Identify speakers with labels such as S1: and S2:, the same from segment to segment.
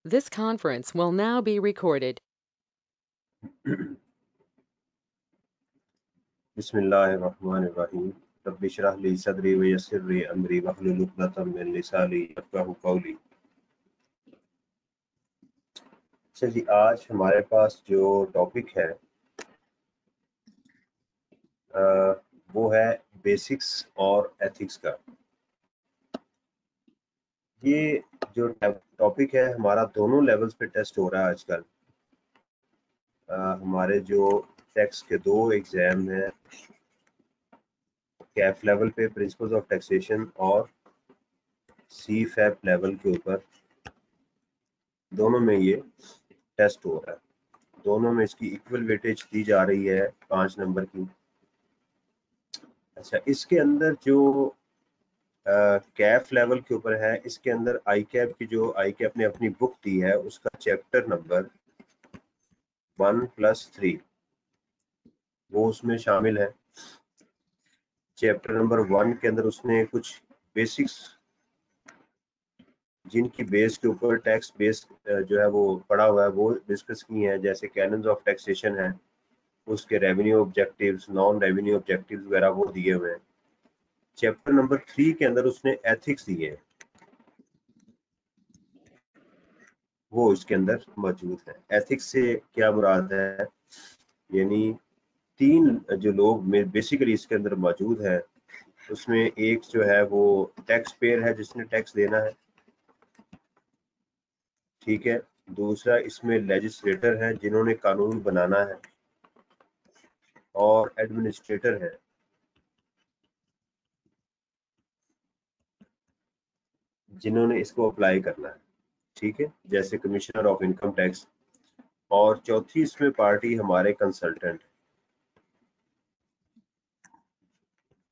S1: This conference will now be recorded.
S2: बिस्मिल्लाहिर्रहमानिर्रहीम rabbi इश्रह ली सदरी व यस्सिर ली अमरी वहलुल उक़दतम मिन लिसानी यफ़क़हू क़ौली। अच्छा जी, आज हमारे पास जो टॉपिक है वो है बेसिक्स और एथिक्स का। ये जो टॉपिक है हमारा दोनों लेवल्स पे टेस्ट हो रहा है आजकल। हमारे जो टैक्स के दो एग्जाम हैं, कैफ लेवल पे प्रिंसिपल्स ऑफ टैक्सेशन और सी फैप लेवल के ऊपर, दोनों में ये टेस्ट हो रहा है। दोनों में इसकी इक्वल वेटेज दी जा रही है 5 नंबर की। अच्छा, इसके अंदर जो कैफ लेवल के ऊपर है, इसके अंदर आई कैप की जो आई कैप ने अपनी बुक दी है उसका चैप्टर नंबर 1+3 वो उसमें शामिल है। चैप्टर नंबर 1 के अंदर उसने कुछ बेसिक्स जिनकी बेस के ऊपर टैक्स बेस जो है वो पढ़ा हुआ है वो डिस्कस की है, जैसे कैनन्स ऑफ टैक्सेशन है, उसके revenue objectives, non revenue objectives वगैरह वो दिए हुए हैं। चैप्टर नंबर 3 के अंदर उसने एथिक्स दिए हैं, वो इसके अंदर मौजूद है। एथिक्स से क्या मुराद है, यानी 3 जो लोग बेसिकली इसके अंदर मौजूद है, उसमें एक जो है वो टैक्स पेयर है जिसने टैक्स देना है, ठीक है। दूसरा इसमें लेजिस्लेटर है जिन्होंने कानून बनाना है, और एडमिनिस्ट्रेटर है जिन्होंने इसको अप्लाई करना है, ठीक है, जैसे कमिश्नर ऑफ इनकम टैक्स। और चौथी इसमें पार्टी हमारे कंसल्टेंट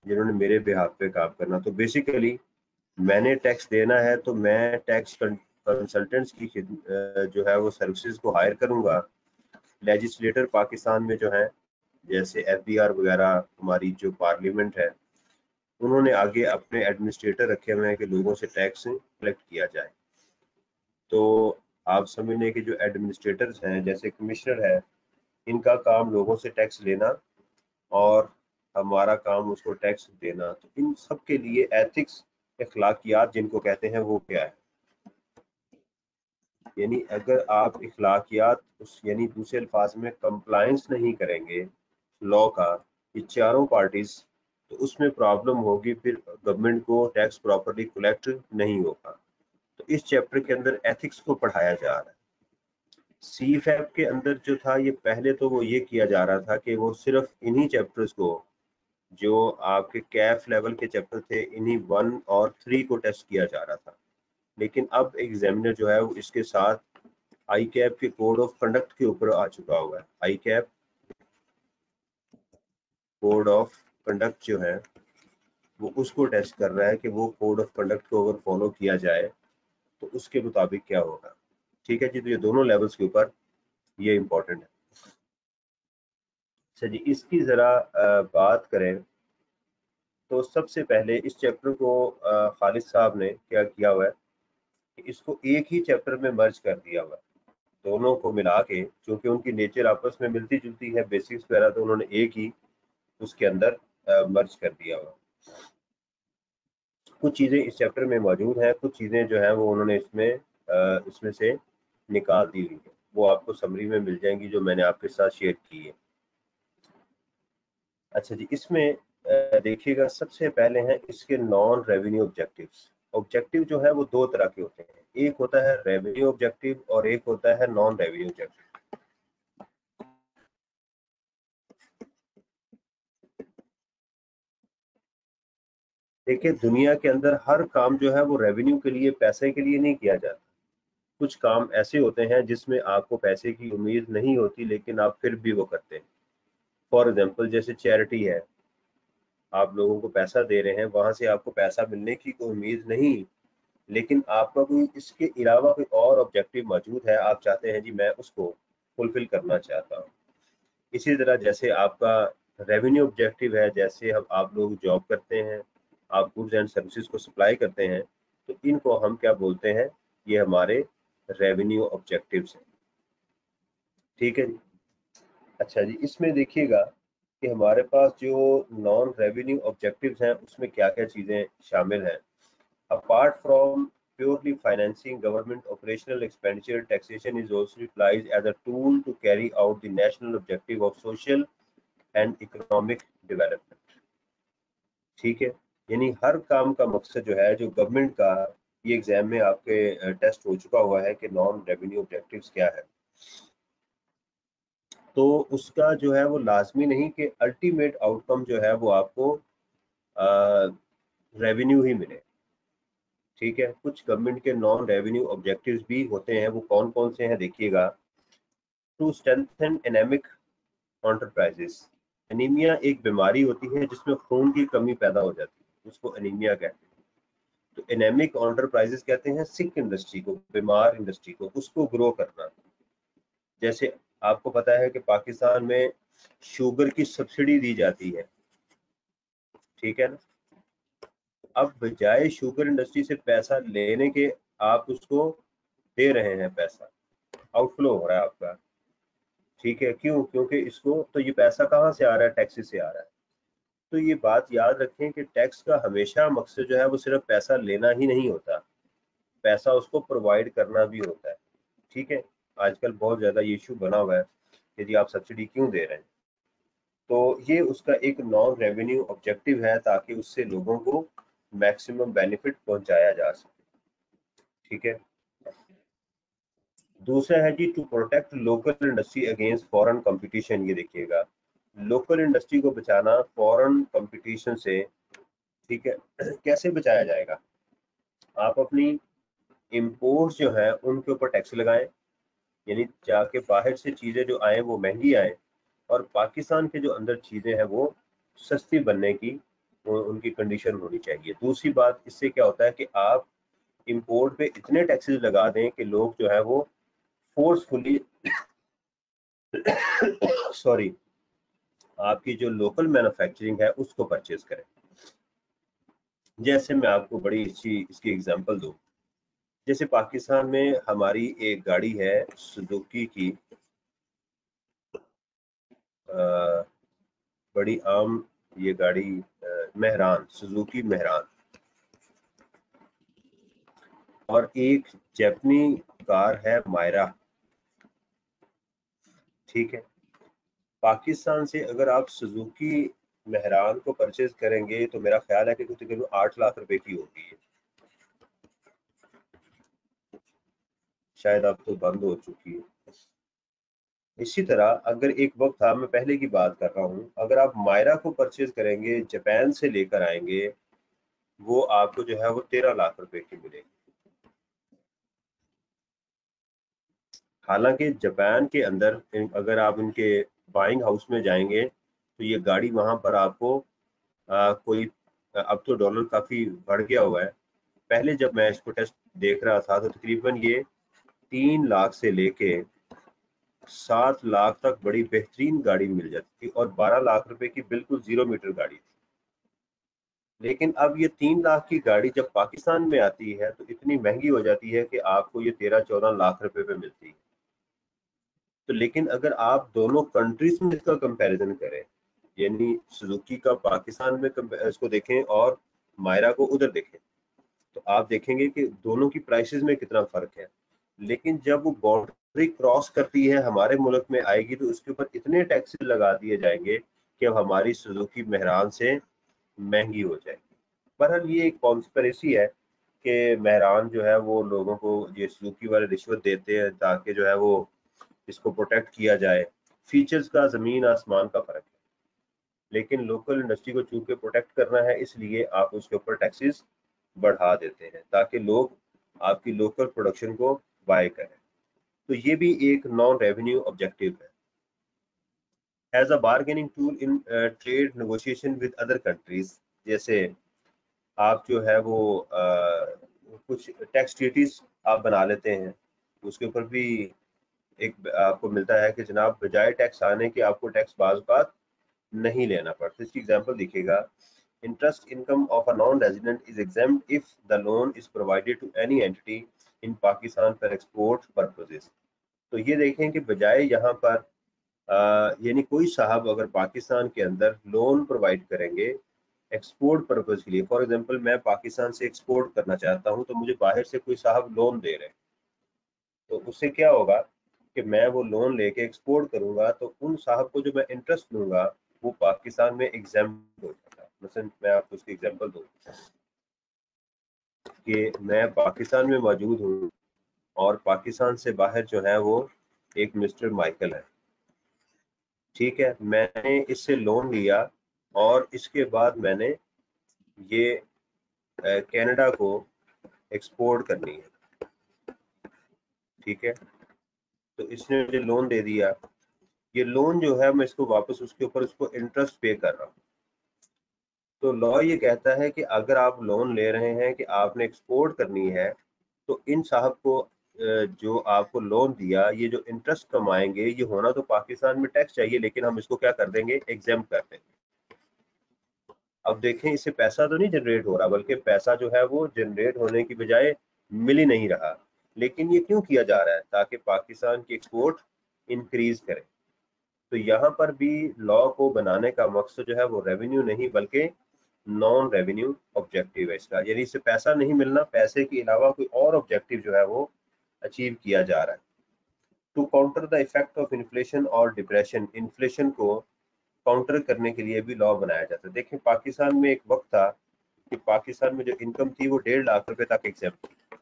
S2: जिन्होंने मेरे बिहाफ पे काम करना। तो बेसिकली मैंने टैक्स देना है तो मैं टैक्स कंसल्टेंट्स की जो है वो सर्विसेज को हायर करूंगा। लेजिस्लेटर पाकिस्तान में जो है, जैसे एफबीआर वगैरह, हमारी जो पार्लियामेंट है, उन्होंने आगे अपने एडमिनिस्ट्रेटर रखे हुए हैं कि लोगों से टैक्स कलेक्ट किया जाए। तो आप समझ लें कि जो एडमिनिस्ट्रेटर्स हैं, जैसे कमिश्नर है, इनका काम लोगों से टैक्स लेना और हमारा काम उसको टैक्स देना। तो इन सब के लिए एथिक्स, इखलाकियात जिनको कहते हैं, वो क्या है, यानी अगर आप इखलाकियात यानी दूसरे अल्फाज में कंप्लायंस नहीं करेंगे लॉ का, ये चारों पार्टीज, तो उसमें प्रॉब्लम होगी, फिर गवर्नमेंट को टैक्स प्रॉपर्ली कलेक्ट नहीं होगा। तो इस चैप्टर के अंदर एथिक्स को पढ़ाया जा रहा है। सी फैप के अंदर जो था, ये पहले तो वो ये किया जा रहा था कि वो सिर्फ इन्हीं चैप्टर्स को, जो आपके कैफ लेवल के चैप्टर थे, इन्हीं 1 और 3 को टेस्ट किया जा रहा था। लेकिन अब एग्जामिनर जो है वो इसके साथ आई कैप के कोड ऑफ कंडक्ट के ऊपर आ चुका हुआ है। आई कैप कोड ऑफ कंडक्ट जो है वो उसको टेस्ट कर रहा है कि वो कोड ऑफ कंडक्ट को अगर फॉलो किया जाए तो उसके मुताबिक क्या होगा, ठीक है जी। तो ये दोनों लेवल्स के ऊपर ये इम्पोर्टेंट है। अच्छा जी, इसकी ज़रा बात करें तो सबसे पहले इस चैप्टर को खालिद साहब ने क्या किया हुआ है कि इसको एक ही चैप्टर में मर्ज कर दिया हुआ है, दोनों को मिला के, क्योंकि उनकी नेचर आपस में मिलती जुलती है, बेसिक्स वगैरह, तो उन्होंने एक ही उसके अंदर मर्ज कर दिया हुआ। कुछ चीज़ें इस चैप्टर में मौजूद हैं, कुछ चीज़ें जो हैं वो उन्होंने इसमें से निकाल दी हुई है, वो आपको समरी में मिल जाएंगी जो मैंने आपके साथ शेयर की है। अच्छा जी, इसमें देखिएगा, सबसे पहले हैं इसके नॉन रेवेन्यू ऑब्जेक्टिव्स। ऑब्जेक्टिव जो है वो दो तरह के होते हैं, एक होता है रेवेन्यू ऑब्जेक्टिव और एक होता है नॉन रेवेन्यू ऑब्जेक्टिव। देखिए, दुनिया के अंदर हर काम जो है वो रेवेन्यू के लिए, पैसे के लिए नहीं किया जाता। कुछ काम ऐसे होते हैं जिसमें आपको पैसे की उम्मीद नहीं होती लेकिन आप फिर भी वो करते हैं। फॉर एग्जाम्पल, जैसे चैरिटी है, आप लोगों को पैसा दे रहे हैं, वहां से आपको पैसा मिलने की कोई उम्मीद नहीं, लेकिन आपका कोई इसके अलावा कोई और ऑब्जेक्टिव मौजूद है, आप चाहते हैं जी मैं उसको फुलफिल करना चाहता हूँ। इसी तरह जैसे आपका रेवेन्यू ऑब्जेक्टिव है, जैसे आप लोग जॉब करते हैं, आप गुड्स एंड सर्विसेज को सप्लाई करते हैं, तो इनको हम क्या बोलते हैं, ये हमारे रेवेन्यू ऑब्जेक्टिव्स हैं। ठीक है जी। अच्छा जी, इसमें देखिएगा कि हमारे पास जो नॉन रेवेन्यू ऑब्जेक्टिव्स हैं उसमें क्या क्या चीज़ें शामिल हैं। Apart from purely financing government operational expenditure, taxation is also utilized as a tool to carry out the national objective of social and economic development। ठीक है, यानी हर काम का मकसद जो है, जो गवर्नमेंट का, ये एग्जाम में आपके टेस्ट हो चुका हुआ है कि नॉन रेवेन्यू ऑब्जेक्टिव्स क्या है। तो उसका जो है वो लाजमी नहीं कि अल्टीमेट आउटकम जो है वो आपको रेवेन्यू ही मिले। ठीक है, कुछ गवर्नमेंट के नॉन रेवेन्यू ऑब्जेक्टिव्स भी होते हैं, वो कौन कौन से हैं देखिएगा। To strengthen anaemic enterprises. Anaemia एक बीमारी होती है जिसमें खून की कमी पैदा हो जाती है, उसको एनीमिया कहते हैं। तो एनेमिक एंटरप्राइजेस कहते हैं सिक इंडस्ट्री को, बीमार इंडस्ट्री को, उसको ग्रो करना। जैसे आपको पता है कि पाकिस्तान में शुगर की सब्सिडी दी जाती है, ठीक है ना। अब बजाय शुगर इंडस्ट्री से पैसा लेने के आप उसको दे रहे हैं, पैसा आउटफ्लो हो रहा है आपका। ठीक है, क्यों? क्योंकि इसको तो ये पैसा कहाँ से आ रहा है? टैक्सेस से आ रहा है। तो ये बात याद रखें कि टैक्स का हमेशा मकसद जो है वो सिर्फ पैसा लेना ही नहीं होता, पैसा उसको प्रोवाइड करना भी होता है। ठीक है, आजकल बहुत ज़्यादा ये इशू बना हुआ है कि जी आप सब्सिडी क्यों दे रहे हैं। तो ये उसका एक नॉन रेवेन्यू ऑब्जेक्टिव है ताकि उससे लोगों को मैक्सिमम बेनिफिट पहुंचाया जा सके। ठीक है, दूसरा है जी to protect local industry against foreign competition. ये देखिएगा, लोकल इंडस्ट्री को बचाना फॉरेन कंपटीशन से। ठीक है, कैसे बचाया जाएगा? आप अपनी इंपोर्ट जो है उनके ऊपर टैक्स लगाएं, यानी जाके बाहर से चीज़ें जो आए वो महंगी आए और पाकिस्तान के जो अंदर चीज़ें हैं वो सस्ती बनने की उनकी कंडीशन होनी चाहिए। दूसरी बात, इससे क्या होता है कि आप इंपोर्ट पे इतने टैक्सेस लगा दें कि लोग जो है वो फोर्सफुली सॉरी आपकी जो लोकल मैन्युफैक्चरिंग है उसको परचेज करें। जैसे मैं आपको बड़ी अच्छी इसकी एग्जांपल दूं, जैसे पाकिस्तान में हमारी एक गाड़ी है सुजुकी की, बड़ी आम ये गाड़ी मेहरान, सुजुकी मेहरान, और एक जैपनी कार है मायरा। ठीक है, पाकिस्तान से अगर आप सुजुकी मेहरान को परचेज करेंगे तो मेरा ख्याल है कि तकरीबन 8 लाख रुपए की होगी, शायद अब तो बंद हो चुकी है। इसी तरह अगर एक वक्त था, मैं पहले की बात कर रहा हूँ, अगर आप मायरा को परचेज करेंगे, जापान से लेकर आएंगे, वो आपको जो है वो 13 लाख रुपए की मिलेगी। हालांकि जापान के अंदर अगर आप उनके बाइंग हाउस में जाएंगे तो ये गाड़ी वहां पर आपको कोई, अब तो डॉलर काफी बढ़ गया हुआ है, पहले जब मैं इसको टेस्ट देख रहा था तो तकरीबन ये 3 लाख से लेके 7 लाख तक बड़ी बेहतरीन गाड़ी मिल जाती थी और 12 लाख रुपए की बिल्कुल 0 मीटर गाड़ी थी। लेकिन अब ये 3 लाख की गाड़ी जब पाकिस्तान में आती है तो इतनी महंगी हो जाती है कि आपको ये 13-14 लाख रुपए पे मिलती है। तो लेकिन अगर आप दोनों कंट्रीज में इसका कंपैरिजन करें, यानी सुजुकी का पाकिस्तान में इसको देखें और मायरा को उधर देखें, तो आप देखेंगे कि दोनों की प्राइसेस में कितना फर्क है। लेकिन जब वो बाउंड्री क्रॉस करती है, हमारे मुल्क में आएगी, तो उसके ऊपर इतने टैक्सेस लगा दिए जाएंगे कि अब हमारी सुजुकी मेहरान से महंगी हो जाएगी। बहरहाल ये एक कॉन्स्पिरेसी है कि मेहरान जो है वो लोगों को ये सुजुकी वाले रिश्वत देते हैं ताकि जो है वो इसको प्रोटेक्ट किया जाए। फीचर्स का जमीन आसमान का फर्क है, लेकिन लोकल इंडस्ट्री को चूंकि प्रोटेक्ट करना है इसलिए आप उसके ऊपर टैक्सेस बढ़ा देते हैं ताकि लोग आपकी लोकल प्रोडक्शन को बाय करें। तो ये भी एक नॉन रेवेन्यू ऑब्जेक्टिव है। As a bargaining tool in trade negotiation with other countries, जैसे आप जो है वो कुछ टैक्स ट्रीटीज आप बना लेते हैं, उसके ऊपर भी एक आपको मिलता है कि जनाब बजाय टैक्स आने के आपको टैक्स बाज़ बात नहीं लेना पड़ता। इसकी एग्जांपल देखिएगा, interest income of a non-resident is exempt if the loan is provided to any entity in Pakistan for export purposes. तो ये देखें कि बजाय यहाँ पर यानी कोई साहब अगर पाकिस्तान के अंदर लोन प्रोवाइड करेंगे एक्सपोर्ट पर्पज के लिए, फॉर एग्जांपल मैं पाकिस्तान से एक्सपोर्ट करना चाहता हूं तो मुझे बाहर से कोई साहब लोन दे रहे हैं, तो उससे क्या होगा कि मैं वो लोन लेके एक्सपोर्ट करूंगा तो उन साहब को जो मैं इंटरेस्ट दूंगा वो पाकिस्तान में एग्जाम्प्ट हो जाता है। मतलब मैं आपको उसकी एग्जांपल दूं कि मैं पाकिस्तान में मौजूद हूँ और पाकिस्तान से बाहर जो है वो एक मिस्टर माइकल है, ठीक है। मैंने इससे लोन लिया और इसके बाद मैंने ये कनाडा को एक्सपोर्ट करनी है, ठीक है। तो इसने मुझे लोन दे दिया, ये लोन जो है मैं इसको वापस उसके ऊपर उसको इंटरेस्ट पे कर रहा हूँ। तो लॉ ये कहता है कि अगर आप लोन ले रहे हैं कि आपने एक्सपोर्ट करनी है तो इन साहब को जो आपको लोन दिया ये जो इंटरेस्ट कमाएंगे ये होना तो पाकिस्तान में टैक्स चाहिए, लेकिन हम इसको क्या कर देंगे, एग्जेम्प्ट कर देंगे। अब देखें इससे पैसा तो नहीं जनरेट हो रहा, बल्कि पैसा जो है वो जनरेट होने की बजाय मिल ही नहीं रहा। लेकिन ये क्यों किया जा रहा है, ताकि पाकिस्तान की एक्सपोर्ट इंक्रीज करे। तो यहाँ पर भी लॉ को बनाने का मकसद जो है वो रेवेन्यू नहीं बल्कि नॉन रेवेन्यू ऑब्जेक्टिव है इसका, यानी इससे पैसा नहीं मिलना, पैसे के अलावा कोई और ऑब्जेक्टिव जो है वो अचीव किया जा रहा है। To counter the effect of inflation और डिप्रेशन, इन्फ्लेशन को काउंटर करने के लिए भी लॉ बनाया जाता है। देखें पाकिस्तान में एक वक्त था कि पाकिस्तान में जो इनकम थी वो 1.5 लाख रुपए तक एग्जेम्प्ट थी,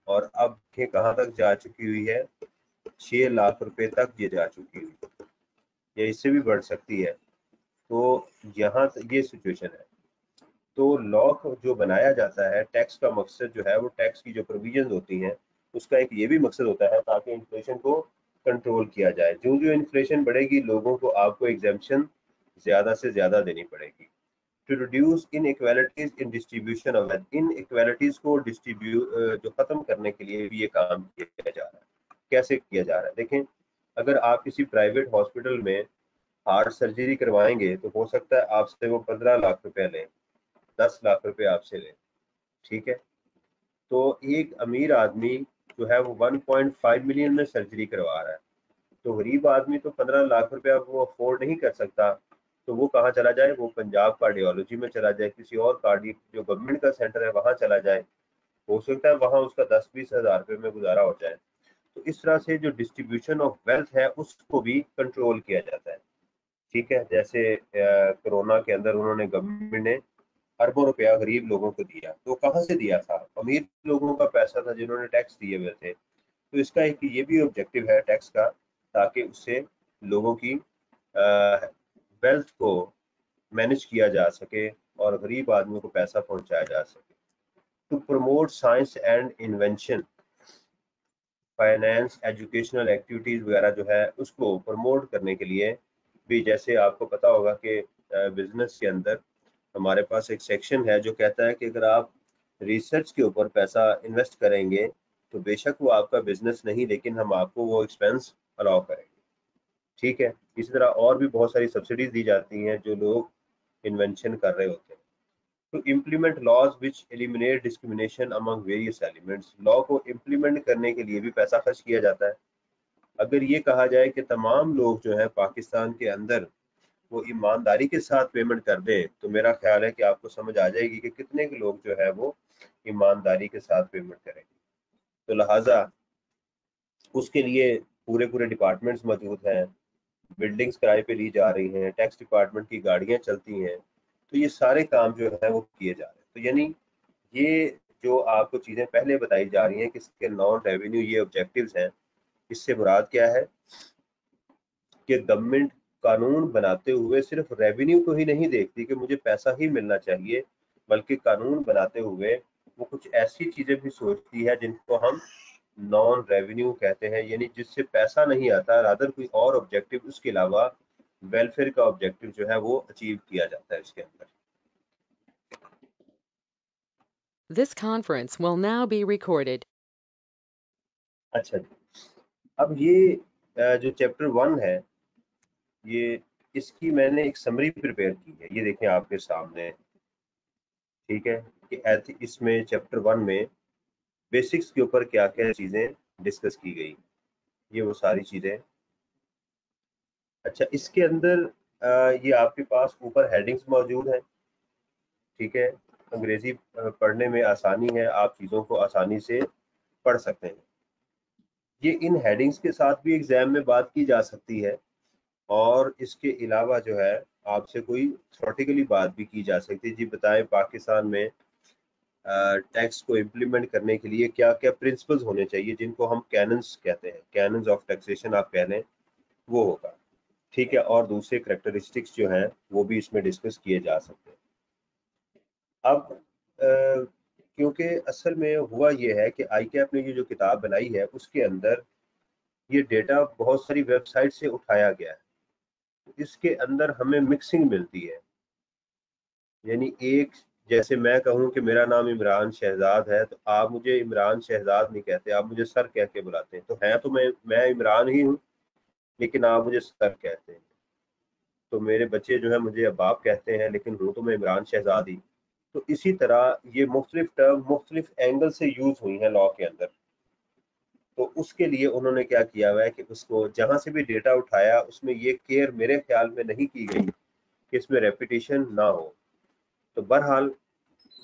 S2: और अब देखें कहाँ तक जा चुकी हुई है, 6 लाख रुपए तक ये जा चुकी हुई है, या इससे भी बढ़ सकती है। तो यहाँ ये सिचुएशन है। तो लॉ जो बनाया जाता है, टैक्स का मकसद जो है वो टैक्स की जो प्रोविजन होती हैं उसका एक ये भी मकसद होता है ताकि इन्फ्लेशन को कंट्रोल किया जाए। जो जो इन्फ्लेशन बढ़ेगी लोगों को आपको एग्जेम्पशन ज्यादा से ज्यादा देनी पड़ेगी। To reduce inequalities in distribution of wealth, inequalities को जो खत्म करने के लिए भी ये काम किया जा रहा है। कैसे किया जा रहा है, देखें अगर आप किसी प्राइवेट हॉस्पिटल में हार्ट सर्जरी करवाएंगे तो हो सकता है आपसे वो 15 लाख रुपए लें, 10 लाख रुपए आपसे लें, ठीक है। तो एक अमीर आदमी जो है वो 1.5 मिलियन में सर्जरी करवा रहा है, तो गरीब आदमी तो 15 लाख रुपया वो अफोर्ड नहीं कर सकता, तो वो कहाँ चला जाए, वो पंजाब कार्डियोलॉजी में चला जाए, किसी और कार्डियो जो गवर्नमेंट का सेंटर है वहां चला जाए, हो सकता है वहां उसका 10-20 हजार रुपये में गुजारा हो जाए। तो इस तरह से जो डिस्ट्रीब्यूशन ऑफ वेल्थ है उसको भी कंट्रोल किया जाता है, ठीक है। जैसे कोरोना के अंदर उन्होंने गवर्नमेंट ने अरबों रुपया गरीब लोगों को दिया, तो कहाँ से दिया था, अमीर लोगों का पैसा था जिन्होंने टैक्स दिए हुए थे। तो इसका एक ये भी ऑब्जेक्टिव है टैक्स का, ताकि उससे लोगों की वेल्थ को मैनेज किया जा सके और गरीब आदमियों को पैसा पहुंचाया जा सके। To promote science and invention, finance, educational activities वगैरह जो है उसको प्रमोट करने के लिए भी, जैसे आपको पता होगा कि बिजनेस के अंदर हमारे पास एक सेक्शन है जो कहता है कि अगर आप रिसर्च के ऊपर पैसा इन्वेस्ट करेंगे तो बेशक वो आपका बिजनेस नहीं, लेकिन हम आपको वो एक्सपेंस अलाउ करेंगे, ठीक है। इसी तरह और भी बहुत सारी सब्सिडीज दी जाती हैं जो लोग इन्वेंशन कर रहे होते हैं। To implement laws which eliminate discrimination among various elements, law को इम्प्लीमेंट करने के लिए भी पैसा खर्च किया जाता है। अगर ये कहा जाए कि तमाम लोग जो है पाकिस्तान के अंदर वो ईमानदारी के साथ पेमेंट कर दें तो मेरा ख्याल है कि आपको समझ आ जाएगी कि कितने के लोग जो है वो ईमानदारी के साथ पेमेंट करेंगे। तो लिहाजा उसके लिए पूरे पूरे डिपार्टमेंट्स मौजूद हैं, बिल्डिंग्स किराए पे ली जा रही हैं, टैक्स डिपार्टमेंट की गाड़ियां चलती हैं, तो ये सारे काम जो है वो किए जा रहे हैं। तो यानी ये जो आपको चीज़ें पहले बताई जा रही हैं कि इसके नॉन रेवेन्यू ये ऑब्जेक्टिव्स हैं, इससे मुराद क्या है कि गवर्नमेंट कानून बनाते हुए सिर्फ रेवेन्यू को ही नहीं देखती कि मुझे पैसा ही मिलना चाहिए, बल्कि कानून बनाते हुए वो कुछ ऐसी चीजें भी सोचती है जिनको हम नॉन रेवेन्यू कहते हैं, यानी जिससे पैसा नहीं आता, रादर कोई और ऑब्जेक्टिव उसके अलावा वेलफेयर का ऑब्जेक्टिव जो है वो अचीव किया जाता है इसके अंदर।
S1: This conference will now be recorded.
S2: अच्छा जी, अब ये जो चैप्टर 1 है ये इसकी मैंने एक समरी प्रिपेयर की है, ये देखें आपके सामने, ठीक है। कि इसमें चैप्टर 1 में बेसिक्स के ऊपर क्या क्या चीजें डिस्कस की गई, ये वो सारी चीजें। अच्छा, इसके अंदर ये आपके पास ऊपर हेडिंग्स मौजूद हैं, ठीक है। अंग्रेजी पढ़ने में आसानी है, आप चीज़ों को आसानी से पढ़ सकते हैं। ये इन हेडिंग्स के साथ भी एग्जाम में बात की जा सकती है, और इसके अलावा जो है आपसे कोई थ्योरेटिकली बात भी की जा सकती है। जी बताएं, पाकिस्तान में टैक्स को इम्प्लीमेंट करने के लिए क्या क्या प्रिंसिपल्स होने चाहिए, जिनको हम कैनन्स कहते हैं, कैनन्स ऑफ टैक्सेशन आप कह लें, वो होगा, ठीक है। और दूसरे करेक्टरिस्टिक्स जो हैं वो भी इसमें डिस्कस किए जा सकते हैं। अब क्योंकि असल में हुआ ये है कि ICAP ने ये जो किताब बनाई है उसके अंदर ये डेटा बहुत सारी वेबसाइट से उठाया गया है, इसके अंदर हमें मिक्सिंग मिलती है। यानी एक, जैसे मैं कहूँ कि मेरा नाम इमरान शहजाद है, तो आप मुझे इमरान शहजाद नहीं कहते, आप मुझे सर कह के बुलाते हैं। तो है तो मैं इमरान ही हूँ, लेकिन आप मुझे सर कहते हैं। तो मेरे बच्चे जो है मुझे बाप कहते हैं, लेकिन हूँ तो मैं इमरान शहजाद ही। तो इसी तरह ये मुख्तलिफ टर्म मुख्तलिफ एंगल से यूज हुई हैं लॉ के अंदर। तो उसके लिए उन्होंने क्या किया हुआ है कि उसको जहां से भी डेटा उठाया उसमें ये केयर मेरे ख्याल में नहीं की गई कि इसमें रेपिटेशन ना हो। तो बहरहाल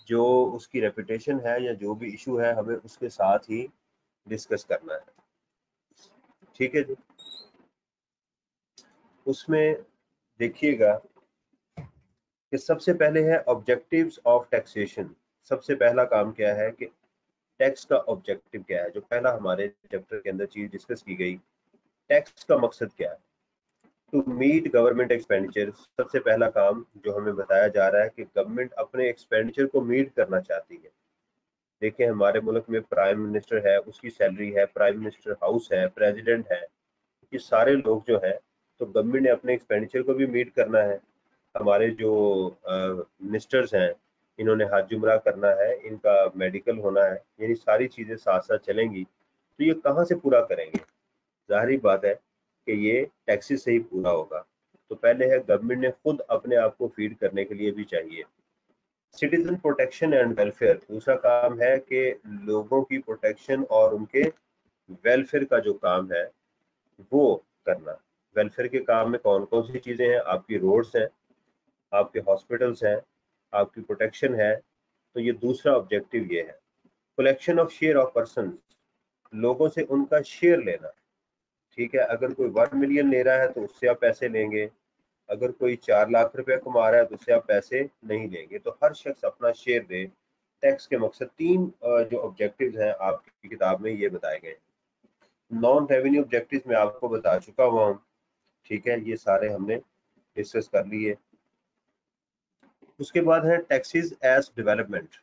S2: जो उसकी रेपुटेशन है या जो भी इशू है, हमें उसके साथ ही डिस्कस करना है, ठीक है जी। उसमें देखिएगा कि सबसे पहले है ऑब्जेक्टिव्स ऑफ टैक्सेशन। सबसे पहला काम क्या है कि टैक्स का ऑब्जेक्टिव क्या है, जो पहला हमारे चैप्टर के अंदर चीज डिस्कस की गई, टैक्स का मकसद क्या है। टू मीट गवर्नमेंट एक्सपेंडिचर, सबसे पहला काम जो हमें बताया जा रहा है कि गवर्नमेंट अपने एक्सपेंडिचर को मीट करना चाहती है। देखिए हमारे मुल्क में प्राइम मिनिस्टर है, उसकी सैलरी है, प्राइम मिनिस्टर हाउस है, प्रेसिडेंट है, ये सारे लोग जो है, तो गवर्नमेंट ने अपने एक्सपेंडिचर को भी मीट करना है। हमारे जो मिनिस्टर्स हैं, इन्होंने हज उम्रा करना है, इनका मेडिकल होना है, यानी सारी चीज़ें साथ साथ चलेंगी। तो ये कहाँ से पूरा करेंगे? ज़ाहिर बात है कि ये टैक्सेस से ही पूरा होगा। तो पहले है गवर्नमेंट ने खुद अपने आप को फीड करने के लिए भी चाहिए। सिटीजन प्रोटेक्शन एंड वेलफेयर, दूसरा काम है कि लोगों की प्रोटेक्शन और उनके वेलफेयर का जो काम है वो करना। वेलफेयर के काम में कौन कौन सी चीज़ें हैं? आपकी रोड्स हैं, आपके हॉस्पिटल्स हैं, आपकी प्रोटेक्शन है। तो ये दूसरा ऑब्जेक्टिव ये है। Collection of share of person, लोगों से उनका शेयर लेना, ठीक है। अगर कोई 1 मिलियन ले रहा है तो उससे आप पैसे लेंगे, अगर कोई 4 लाख रुपया कमा रहा है तो उससे आप पैसे नहीं लेंगे। तो हर शख्स अपना शेयर दे। टैक्स के मकसद तीन जो ऑब्जेक्टिव्स हैं आपकी किताब में ये बताए गए। नॉन रेवेन्यू ऑब्जेक्टिव्स में आपको बता चुका हुआ हूँ, ठीक है, ये सारे हमने डिस्कस कर लिए। उसके बाद है टैक्सेस एज डेवलपमेंट।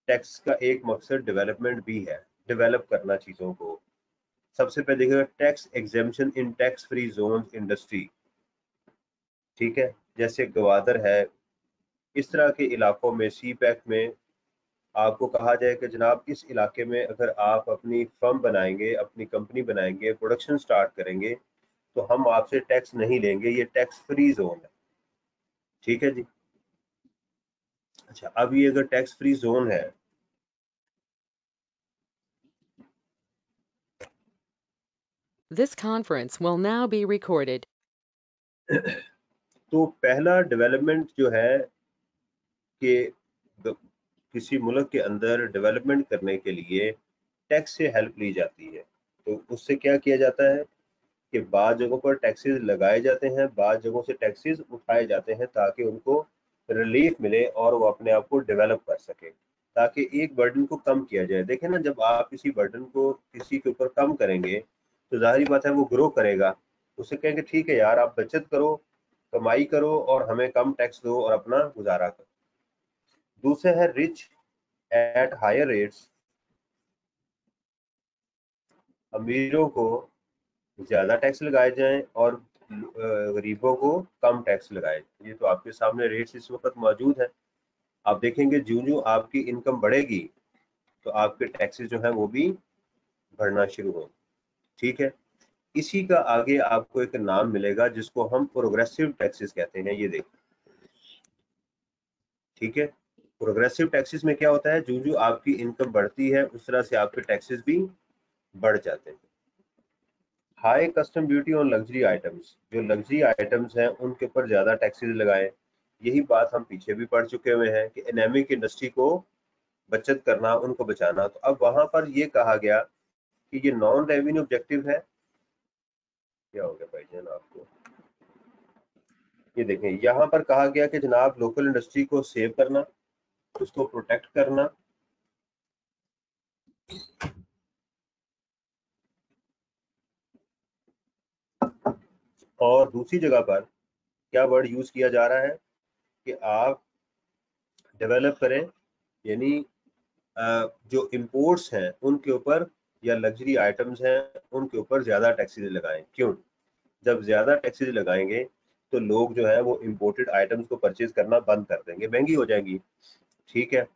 S2: टैक्स का एक मकसद डेवलपमेंट भी है, डेवलप करना चीज़ों को। सबसे पहले देखिएगा टैक्स एग्जेम्पशन इन टैक्स फ्री जोन इंडस्ट्री, ठीक है। जैसे गवादर है, इस तरह के इलाकों में सी पैक में आपको कहा जाए कि जनाब इस इलाके में अगर आप अपनी फर्म बनाएंगे, अपनी कंपनी बनाएंगे, प्रोडक्शन स्टार्ट करेंगे, तो हम आपसे टैक्स नहीं लेंगे, ये टैक्स फ्री जोन है, ठीक है जी। अच्छा, अब ये अगर टैक्स फ्री जोन है,
S1: This conference will now be recorded.
S2: तो पहला डेवलपमेंट जो है कि किसी मुल्क के अंदर डेवलपमेंट करने के लिए टैक्स से हेल्प ली जाती है। तो उससे क्या किया जाता है कि बाद जगहों पर टैक्सेस लगाए जाते हैं, बाद जगहों से टैक्सेस उठाए जाते हैं, ताकि उनको रिलीफ मिले और वो अपने आप को डेवलप कर सके, ताकि एक बर्डन को कम किया जाए। देखें ना, जब आप किसी बर्डन को किसी के ऊपर कम करेंगे तो जाहिर बात है वो ग्रो करेगा। उससे कहेंगे ठीक है यार, आप बचत करो, कमाई करो और हमें कम टैक्स दो और अपना गुजारा करो। दूसरा है रिच एट हायर रेट्स, अमीरों को ज्यादा टैक्स लगाए जाएं और गरीबों को कम टैक्स लगाए। ये तो आपके सामने रेट्स इस वक्त मौजूद है। आप देखेंगे ज्यों ज्यों आपकी इनकम बढ़ेगी तो आपके टैक्सेस जो है वो भी बढ़ना शुरू होंगे, ठीक है। इसी का आगे आपको एक नाम मिलेगा जिसको हम प्रोग्रेसिव टैक्सेस कहते हैं, ये देखिए, ठीक है। प्रोग्रेसिव टैक्सेस में क्या होता है, जो जो आपकी इनकम बढ़ती है उस तरह से आपके टैक्सेस भी बढ़ जाते हैं। High custom duty on luxury items, जो लग्जरी आइटम्स हैं उनके ऊपर ज्यादा टैक्सेस लगाए। यही बात हम पीछे भी पढ़ चुके हुए हैं कि एनेमिक इंडस्ट्री को बचत करना, उनको बचाना। तो अब वहां पर ये कहा गया कि ये नॉन रेवेन्यू ऑब्जेक्टिव है। क्या हो गया भाईजान आपको, ये देखें यहाँ पर कहा गया कि जनाब लोकल इंडस्ट्री को सेव करना, उसको प्रोटेक्ट करना, और दूसरी जगह पर क्या वर्ड यूज किया जा रहा है कि आप डेवलप करें, यानी जो इंपोर्ट्स हैं उनके ऊपर या लग्जरी आइटम्स हैं उनके ऊपर ज्यादा टैक्सेस लगाएं। क्यों? जब ज्यादा टैक्सेस लगाएंगे तो लोग जो है वो इंपोर्टेड आइटम्स को परचेज करना बंद कर देंगे, महंगी हो जाएंगी। ठीक है,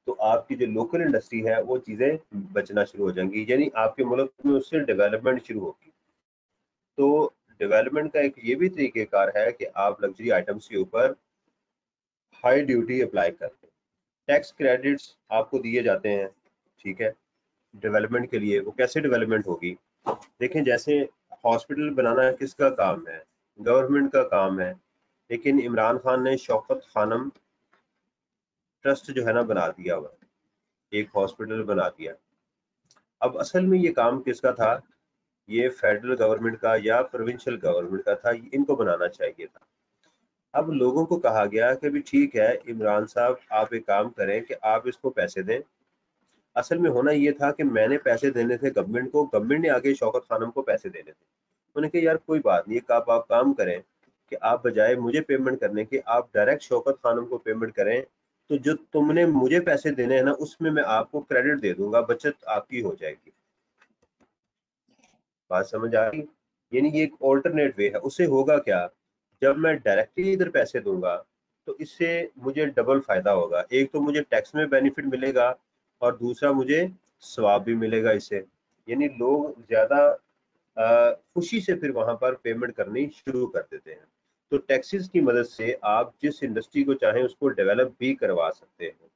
S2: तो आपकी जो लोकल इंडस्ट्री है वो चीजें बचना शुरू हो जाएंगी, यानी आपके मुल्क में उससे डेवलपमेंट शुरू होगी। तो डेवलपमेंट का एक ये भी तरीकेकार है कि आप लग्जरी आइटम्स के ऊपर हाई ड्यूटी अप्लाई करते हैं, टैक्स क्रेडिट्स आपको दिए जाते हैं। ठीक है, डेवलपमेंट के लिए। वो कैसे डेवलपमेंट होगी? देखें, जैसे हॉस्पिटल बनाना किसका काम है? गवर्नमेंट का काम है, लेकिन इमरान खान ने शौकत खानम ट्रस्ट जो है ना बना दिया हुआ, एक हॉस्पिटल बना दिया। अब असल में ये काम किसका था? ये फेडरल गवर्नमेंट का या प्रोविंशियल गवर्नमेंट का था, इनको बनाना चाहिए था। अब लोगों को कहा गया कि भी ठीक है इमरान साहब, आप एक काम करें कि आप इसको पैसे दें। असल में होना ये था कि मैंने पैसे देने थे गवर्नमेंट को, गवर्नमेंट ने आगे शौकत खानम को पैसे देने थे। उन्होंने कहा यार कोई बात नहीं, आप काम करें कि आप बजाय मुझे पेमेंट करने के आप डायरेक्ट शौकत खानम को पेमेंट करें, तो जो तुमने मुझे पैसे देने हैं ना उसमें मैं आपको क्रेडिट दे दूंगा, बचत आपकी हो जाएगी। बात समझ आ रही? यानी ये एक ऑल्टरनेट वे है। उससे होगा क्या, जब मैं डायरेक्टली इधर पैसे दूंगा तो इससे मुझे डबल फायदा होगा। एक तो मुझे टैक्स में बेनिफिट मिलेगा और दूसरा मुझे सवाब भी मिलेगा इससे। यानी लोग ज्यादा खुशी से फिर वहां पर पेमेंट करनी शुरू कर देते हैं। तो टैक्सेस की मदद से आप जिस इंडस्ट्री को चाहें उसको डेवलप भी करवा सकते हैं,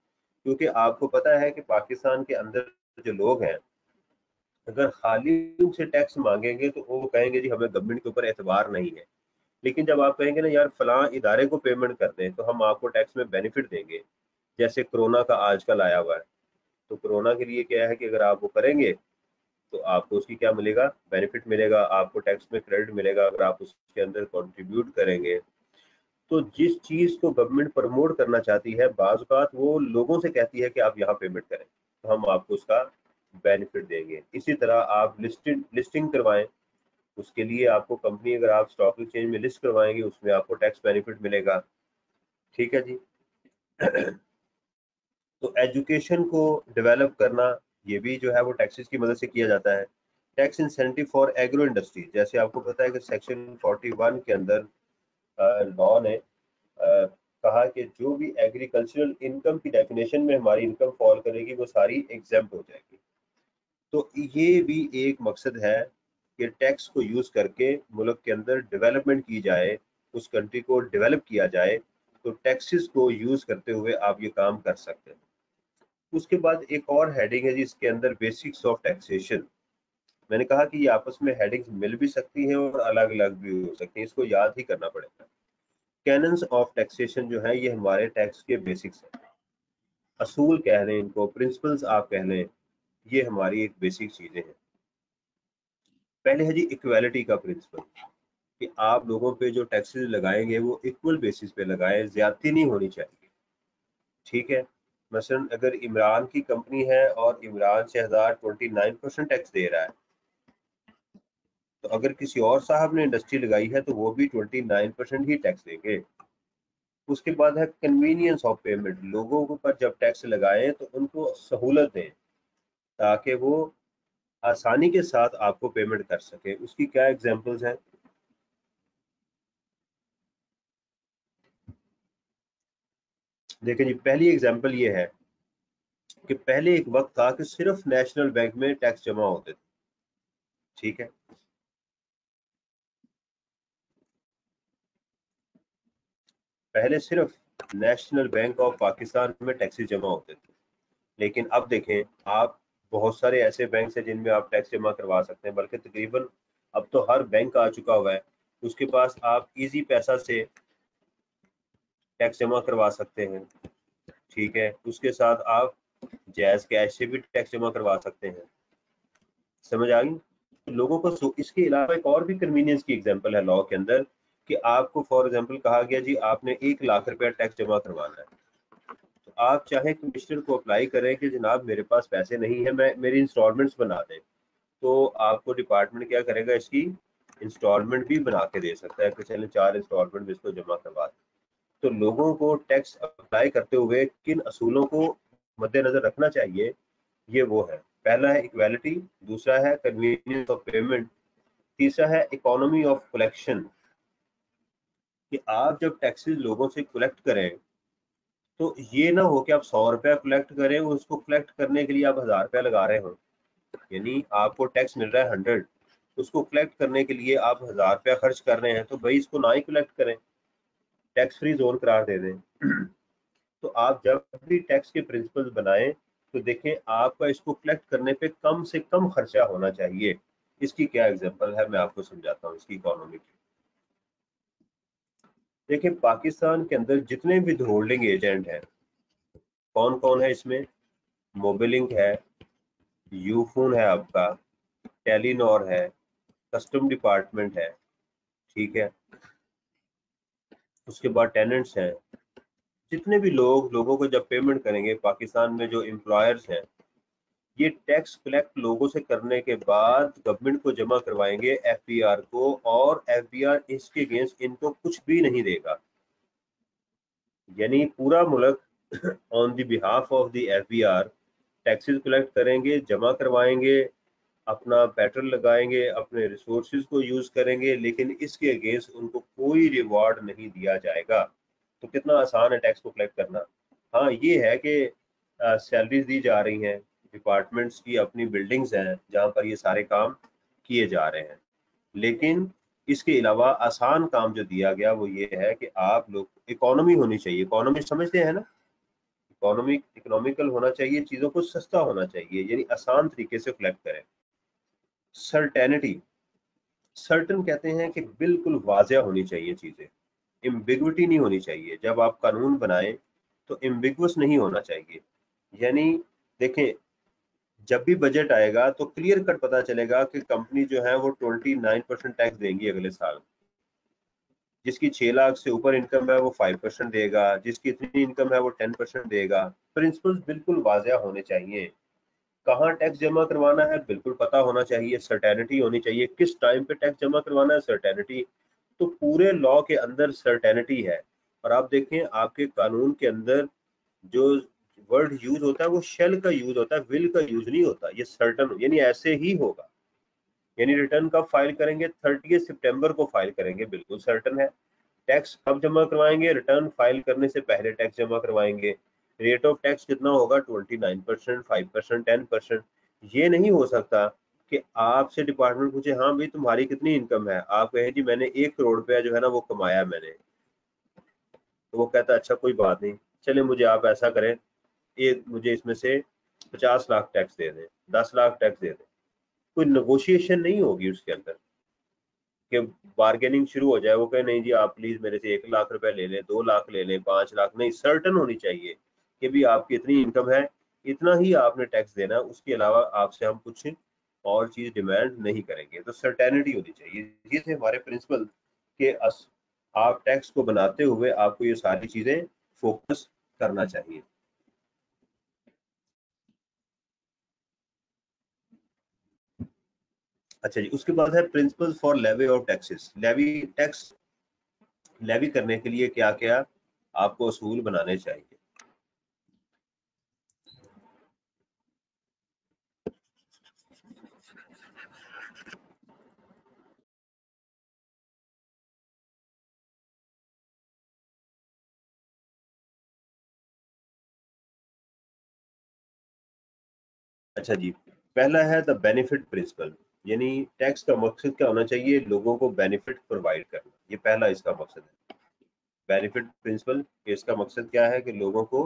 S2: क्योंकि आपको पता है कि पाकिस्तान के अंदर जो लोग हैं, अगर खाली उनसे टैक्स मांगेंगे तो वो कहेंगे जी हमें गवर्नमेंट के ऊपर एतबार नहीं है। लेकिन जब आप कहेंगे ना यार फलां इदारे को पेमेंट कर दें तो हम आपको टैक्स में बेनिफिट देंगे, जैसे कोरोना का आजकल आया हुआ है, तो कोरोना के लिए क्या है कि अगर आप वो करेंगे तो आपको उसकी क्या मिलेगा, बेनिफिट मिलेगा, आपको टैक्स में क्रेडिट मिलेगा अगर आप उसके अंदर कंट्रीब्यूट करेंगे। तो जिस चीज को गवर्नमेंट प्रमोट करना चाहती है बाज़ औक़ात वो लोगों से कहती है कि आप यहाँ पेमेंट करें तो हम आपको उसका बेनिफिट देंगे। इसी तरह आप लिस्टिंग करवाएं, उसके लिए आपको कंपनी अगर आप स्टॉक एक्सचेंज में लिस्ट करवाएंगे उसमें आपको टैक्स बेनिफिट मिलेगा। ठीक है जी। तो एजुकेशन को डेवलप करना ये भी जो है वो टैक्सेस की मदद से किया जाता है। Tax incentive for agro industry, जैसे आपको पता है कि सेक्शन 41 के अंदर लॉ ने कहा कि जो भी एग्रीकल्चरल इनकम की डेफिनेशन में हमारी इनकम फॉल करेगी वो सारी एग्जेम्प्ट हो जाएगी। तो ये भी एक मकसद है कि टैक्स को यूज करके मुल्क के अंदर डेवलपमेंट की जाए, उस कंट्री को डेवलप किया जाए। तो टैक्सेस को यूज करते हुए आप ये काम कर सकते हैं। उसके बाद एक और हेडिंग है जिसके अंदर बेसिक्स ऑफ टैक्सेशन। मैंने कहा कि ये आपस में हेडिंग्स मिल भी सकती हैं और अलग अलग भी हो सकती हैं, इसको याद ही करना पड़ेगा। कैनन्स ऑफ टैक्सेशन जो है ये हमारे टैक्स के बेसिक्स हैं, असूल कह लें इनको, प्रिंसिपल्स आप कह लें, ये हमारी एक बेसिक चीजें हैं। पहले है जी इक्वालिटी का प्रिंसिपल, कि आप लोगों पे जो टैक्सेस लगाएंगे वो इक्वल बेसिस पे लगाएं, ज्यादती नहीं होनी चाहिए। ठीक है, मसलन अगर इमरान की कंपनी है और इमरान शहजाद 29% टैक्स दे रहा है, तो अगर किसी और साहब ने इंडस्ट्री लगाई है तो वो भी 29% ही टैक्स देंगे। उसके बाद है कन्वीनियंस ऑफ पेमेंट, लोगों को पर जब टैक्स लगाएं तो उनको सहूलत दें ताकि वो आसानी के साथ आपको पेमेंट कर सके। उसकी क्या एग्जांपल्स हैं? देखिए जी, पहली एग्जांपल ये है कि पहले एक वक्त था कि सिर्फ नेशनल बैंक में टैक्स जमा होते थे। ठीक है, पहले सिर्फ नेशनल बैंक ऑफ पाकिस्तान में टैक्सेस जमा होते थे, लेकिन अब देखें आप बहुत सारे ऐसे बैंक हैं जिनमें आप टैक्स जमा करवा सकते हैं, बल्कि तकरीबन अब तो हर बैंक आ चुका हुआ है, उसके पास आप इजी पैसा से टैक्स जमा करवा सकते हैं। ठीक है, उसके साथ आप जैज कैश से भी टैक्स जमा करवा सकते हैं। समझ आ गई? लोगों को इसके अलावा एक और भी कन्वीनियंस की एग्जांपल है लॉ के अंदर कि आपको फॉर एग्जांपल कहा गया जी आपने 1 लाख रुपया टैक्स जमा करवाना है, तो आप चाहे कमिश्नर को अप्लाई करें कि जनाब मेरे पास पैसे नहीं है, मैं मेरी इंस्टॉलमेंट्स बना दें, तो आपको डिपार्टमेंट क्या करेगा, इसकी इंस्टॉलमेंट भी बना के दे सकता है कि चलें 4 इंस्टॉलमेंट में इसको जमा करवा दें। तो लोगों को टैक्स अप्लाई करते हुए किन असूलों को मद्देनजर रखना चाहिए, ये वो है। पहला है इक्वालिटी, दूसरा है कन्वीनियंस ऑफ पेमेंट, तीसरा है इकोनॉमी ऑफ कलेक्शन, कि आप जब टैक्सेस लोगों से कलेक्ट करें तो ये ना हो कि आप 100 रुपया कलेक्ट करें, उसको कलेक्ट करने के लिए आप 1000 रुपया लगा रहे हो, यानी आपको टैक्स मिल रहा है 100, उसको कलेक्ट करने के लिए आप 1000 रुपया खर्च कर रहे हैं, तो भाई इसको ना ही कलेक्ट करें, टैक्स फ्री जोन करार दे दें। तो आप जब भी टैक्स के प्रिंसिपल्स बनाएं तो देखें आपका इसको कलेक्ट करने पे कम से कम खर्चा होना चाहिए। इसकी क्या एग्जांपल है, मैं आपको समझाता हूँ इसकी इकोनॉमी की। देखिए पाकिस्तान के अंदर जितने भी होल्डिंग एजेंट हैं, कौन कौन है इसमें, मोबिलिंक है, यूफोन है आपका, टेलीनॉर है, कस्टम डिपार्टमेंट है, ठीक है, उसके बाद टेनेंट्स हैं। जितने भी लोगों को जब पेमेंट करेंगे पाकिस्तान में, जो एम्प्लॉयर्स हैं, ये टैक्स कलेक्ट लोगों से करने के बाद गवर्नमेंट को जमा करवाएंगे एफबीआर को, और एफबीआर इसके अगेंस्ट इनको कुछ भी नहीं देगा। यानी पूरा मुल्क on the behalf of the FBR taxes collect करेंगे, जमा करवाएंगे, अपना पेट्रोल लगाएंगे, अपने रिसोर्सेज को यूज करेंगे, लेकिन इसके अगेंस्ट उनको कोई रिवॉर्ड नहीं दिया जाएगा। तो कितना आसान है टैक्स को कलेक्ट करना। हाँ ये है कि सैलरीज दी जा रही हैं, डिपार्टमेंट्स की अपनी बिल्डिंग्स हैं जहाँ पर ये सारे काम किए जा रहे हैं, लेकिन इसके अलावा आसान काम जो दिया गया वो ये है कि आप लोग, इकोनॉमी होनी चाहिए, इकोनॉमी समझते हैं ना, इकोनॉमिकल होना चाहिए, चीज़ों को सस्ता होना चाहिए, यानी आसान तरीके से कलेक्ट करें। सर्टेनिटी, सर्टन कहते हैं कि बिल्कुल वाज़िया होनी चाहिए चीज़ें, एम्बिग्विटी नहीं होनी चाहिए। जब आप कानून बनाएं तो एम्बिगुअस नहीं होना चाहिए। यानी देखें जब भी बजट आएगा तो क्लियर कट पता चलेगा कि कंपनी जो है वो 29% टैक्स देंगी अगले साल, जिसकी 6 लाख से ऊपर इनकम है वो 5% देगा, जिसकी इतनी इनकम है वो 10% देगा। प्रिंसिपल्स बिल्कुल वाज़िया होने चाहिए, कहाँ टैक्स जमा करवाना है बिल्कुल पता होना चाहिए, सर्टेनिटी होनी चाहिए, किस टाइम पे टैक्स जमा करवाना है, सर्टेनिटी। तो पूरे लॉ के अंदर सर्टेनिटी है। और आप देखें आपके कानून के अंदर जो वर्ड यूज होता है वो शेल का यूज होता है, विल का यूज नहीं होता। ये सर्टन यानी ऐसे ही होगा, यानी रिटर्न कब फाइल करेंगे, 30 सितंबर को फाइल करेंगे, बिल्कुल सर्टन है। टैक्स कब जमा करवाएंगे, रिटर्न फाइल करने से पहले टैक्स जमा करवाएंगे। रेट ऑफ टैक्स कितना होगा, 29%, 5%, 10%। ये नहीं हो सकता कि आपसे डिपार्टमेंट पूछे हाँ भाई तुम्हारी कितनी इनकम है, आप कहें जी मैंने 1 करोड़ रुपया जो है ना वो कमाया मैंने, तो वो कहता है अच्छा कोई बात नहीं, चले मुझे आप ऐसा करें, ये मुझे इसमें से 50 लाख टैक्स दे दें, 10 लाख टैक्स दे दें। कोई नेगोशिएशन नहीं होगी उसके अंदर कि बार्गेनिंग शुरू हो जाए, वो कहे नहीं जी आप प्लीज मेरे से 1 लाख रुपए ले लें, 2 लाख ले लें, 5 लाख नहीं, सर्टन होनी चाहिए कि भी आपकी इतनी इनकम है, इतना ही आपने टैक्स देना है, उसके अलावा आपसे हम कुछ और चीज डिमांड नहीं करेंगे। तो सर्टेनिटी होनी चाहिए। ये थे हमारे प्रिंसिपल के आप टैक्स को बनाते हुए आपको ये सारी चीजें फोकस करना चाहिए। अच्छा जी, उसके बाद है principle for levy of taxes. Levy tax levy करने के लिए क्या क्या आपको असूल बनाने चाहिए। अच्छा जी, पहला है द बेनिफिट प्रिंसिपल, यानी टैक्स का मकसद क्या होना चाहिए, लोगों को बेनिफिट प्रोवाइड करना, ये पहला इसका मकसद है। बेनिफिट प्रिंसिपल, इसका मकसद क्या है कि लोगों को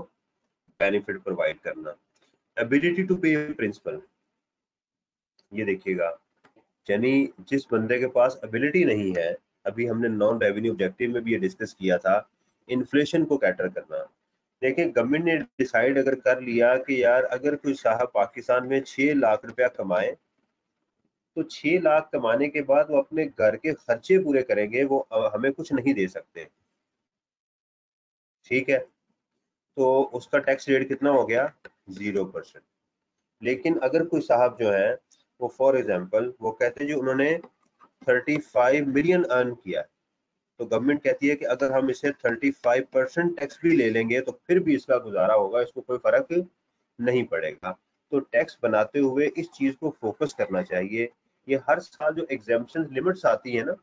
S2: बेनिफिट प्रोवाइड करना। एबिलिटी टू पे प्रिंसिपल, ये देखिएगा, यानी जिस बंदे के पास एबिलिटी नहीं है, अभी हमने नॉन रेवेन्यू ऑब्जेक्टिव में भी ये डिस्कस किया था, इन्फ्लेशन को कैटर करना। देखिए गवर्नमेंट ने डिसाइड अगर कर लिया कि यार अगर कोई साहब पाकिस्तान में 6 लाख रुपया कमाए, तो 6 लाख कमाने के बाद वो अपने घर के खर्चे पूरे करेंगे, वो हमें कुछ नहीं दे सकते, ठीक है, तो उसका टैक्स रेट कितना हो गया, 0%। लेकिन अगर कोई साहब जो है वो फॉर एग्जांपल वो कहते हैं जो उन्होंने 35 मिलियन अर्न किया, तो गवर्नमेंट कहती है कि अगर हम इसे 35% टैक्स भी ले लेंगे तो फिर भी इसका गुजारा होगा, इसको कोई फर्क नहीं पड़ेगा। तो टैक्स बनाते हुए इस चीज को फोकस करना चाहिए। ये हर साल जो एग्जाम्पशन लिमिट्स आती है ना,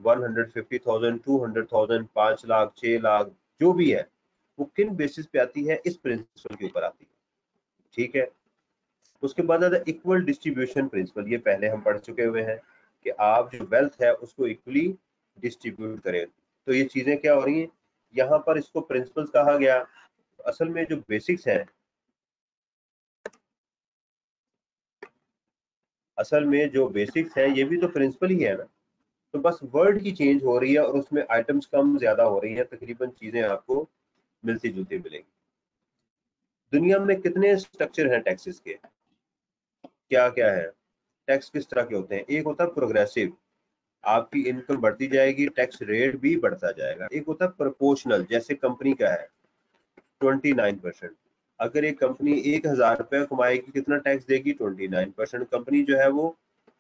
S2: 150,000, 200,000, 5 लाख, 6 लाख, जो भी है, वो किन बेसिस पे आती है, इस प्रिंसिपल के ऊपर आती है, ठीक है। उसके बाद आता है इक्वल डिस्ट्रीब्यूशन प्रिंसिपल, ये पहले हम पढ़ चुके हुए हैं कि आप जो वेल्थ है उसको इक्वली डिस्ट्रीब्यूट करें। तो ये चीजें क्या हो रही हैं यहाँ पर, इसको प्रिंसिपल्स कहा गया। असल में जो बेसिक्स हैं, असल में जो बेसिक्स है ये भी तो प्रिंसिपल ही है ना, तो बस वर्ड की चेंज हो रही है और उसमें आइटम्स कम ज्यादा हो रही है, तकरीबन चीजें आपको मिलती जुलती मिलेंगी। दुनिया में कितने स्ट्रक्चर हैं टैक्सेस के, क्या क्या है, टैक्स किस तरह के होते हैं? एक होता है प्रोग्रेसिव, आपकी इनकम बढ़ती जाएगी, टैक्स रेट भी बढ़ता जाएगा। एक होता है प्रोपोर्शनल, जैसे कंपनी का है 29%, अगर एक कंपनी 1,000 रुपया कमाएगी कितना टैक्स देगी, 29%। कंपनी जो है वो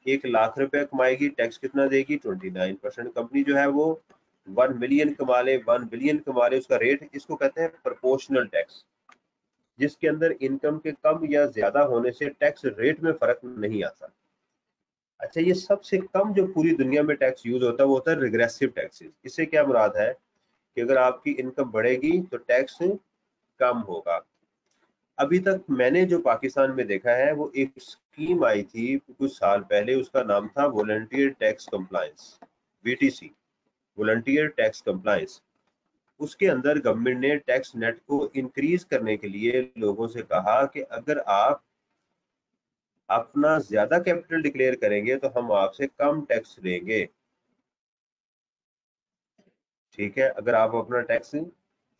S2: 1 लाख रुपया कमाएगी, टैक्स कितना देगी, 29%। कंपनी जो है वो 1 मिलियन कमा ले, 1 बिलियन कमा ले, उसका रेट, इसको कहते हैं प्रोपोर्शनल टैक्स, जिसके अंदर इनकम के कम या ज्यादा होने से टैक्स रेट में फर्क नहीं आता। अच्छा, ये सबसे कम जो पूरी दुनिया में टैक्स यूज होता है वो होता है रिग्रेसिव टैक्सेस। इससे क्या मुराद है कि अगर आपकी इनकम बढ़ेगी तो टैक्स कम होगा। अभी तक मैंने जो पाकिस्तान में देखा है वो एक स्कीम आई थी कुछ साल पहले, उसका नाम था volunteer tax compliance, VTC, volunteer tax compliance. उसके अंदर गवर्नमेंट ने टैक्स नेट को इंक्रीज करने के लिए लोगों से कहा कि अगर आप अपना ज्यादा कैपिटल डिक्लेयर करेंगे तो हम आपसे कम टैक्स लेंगे, ठीक है। अगर आप अपना टैक्स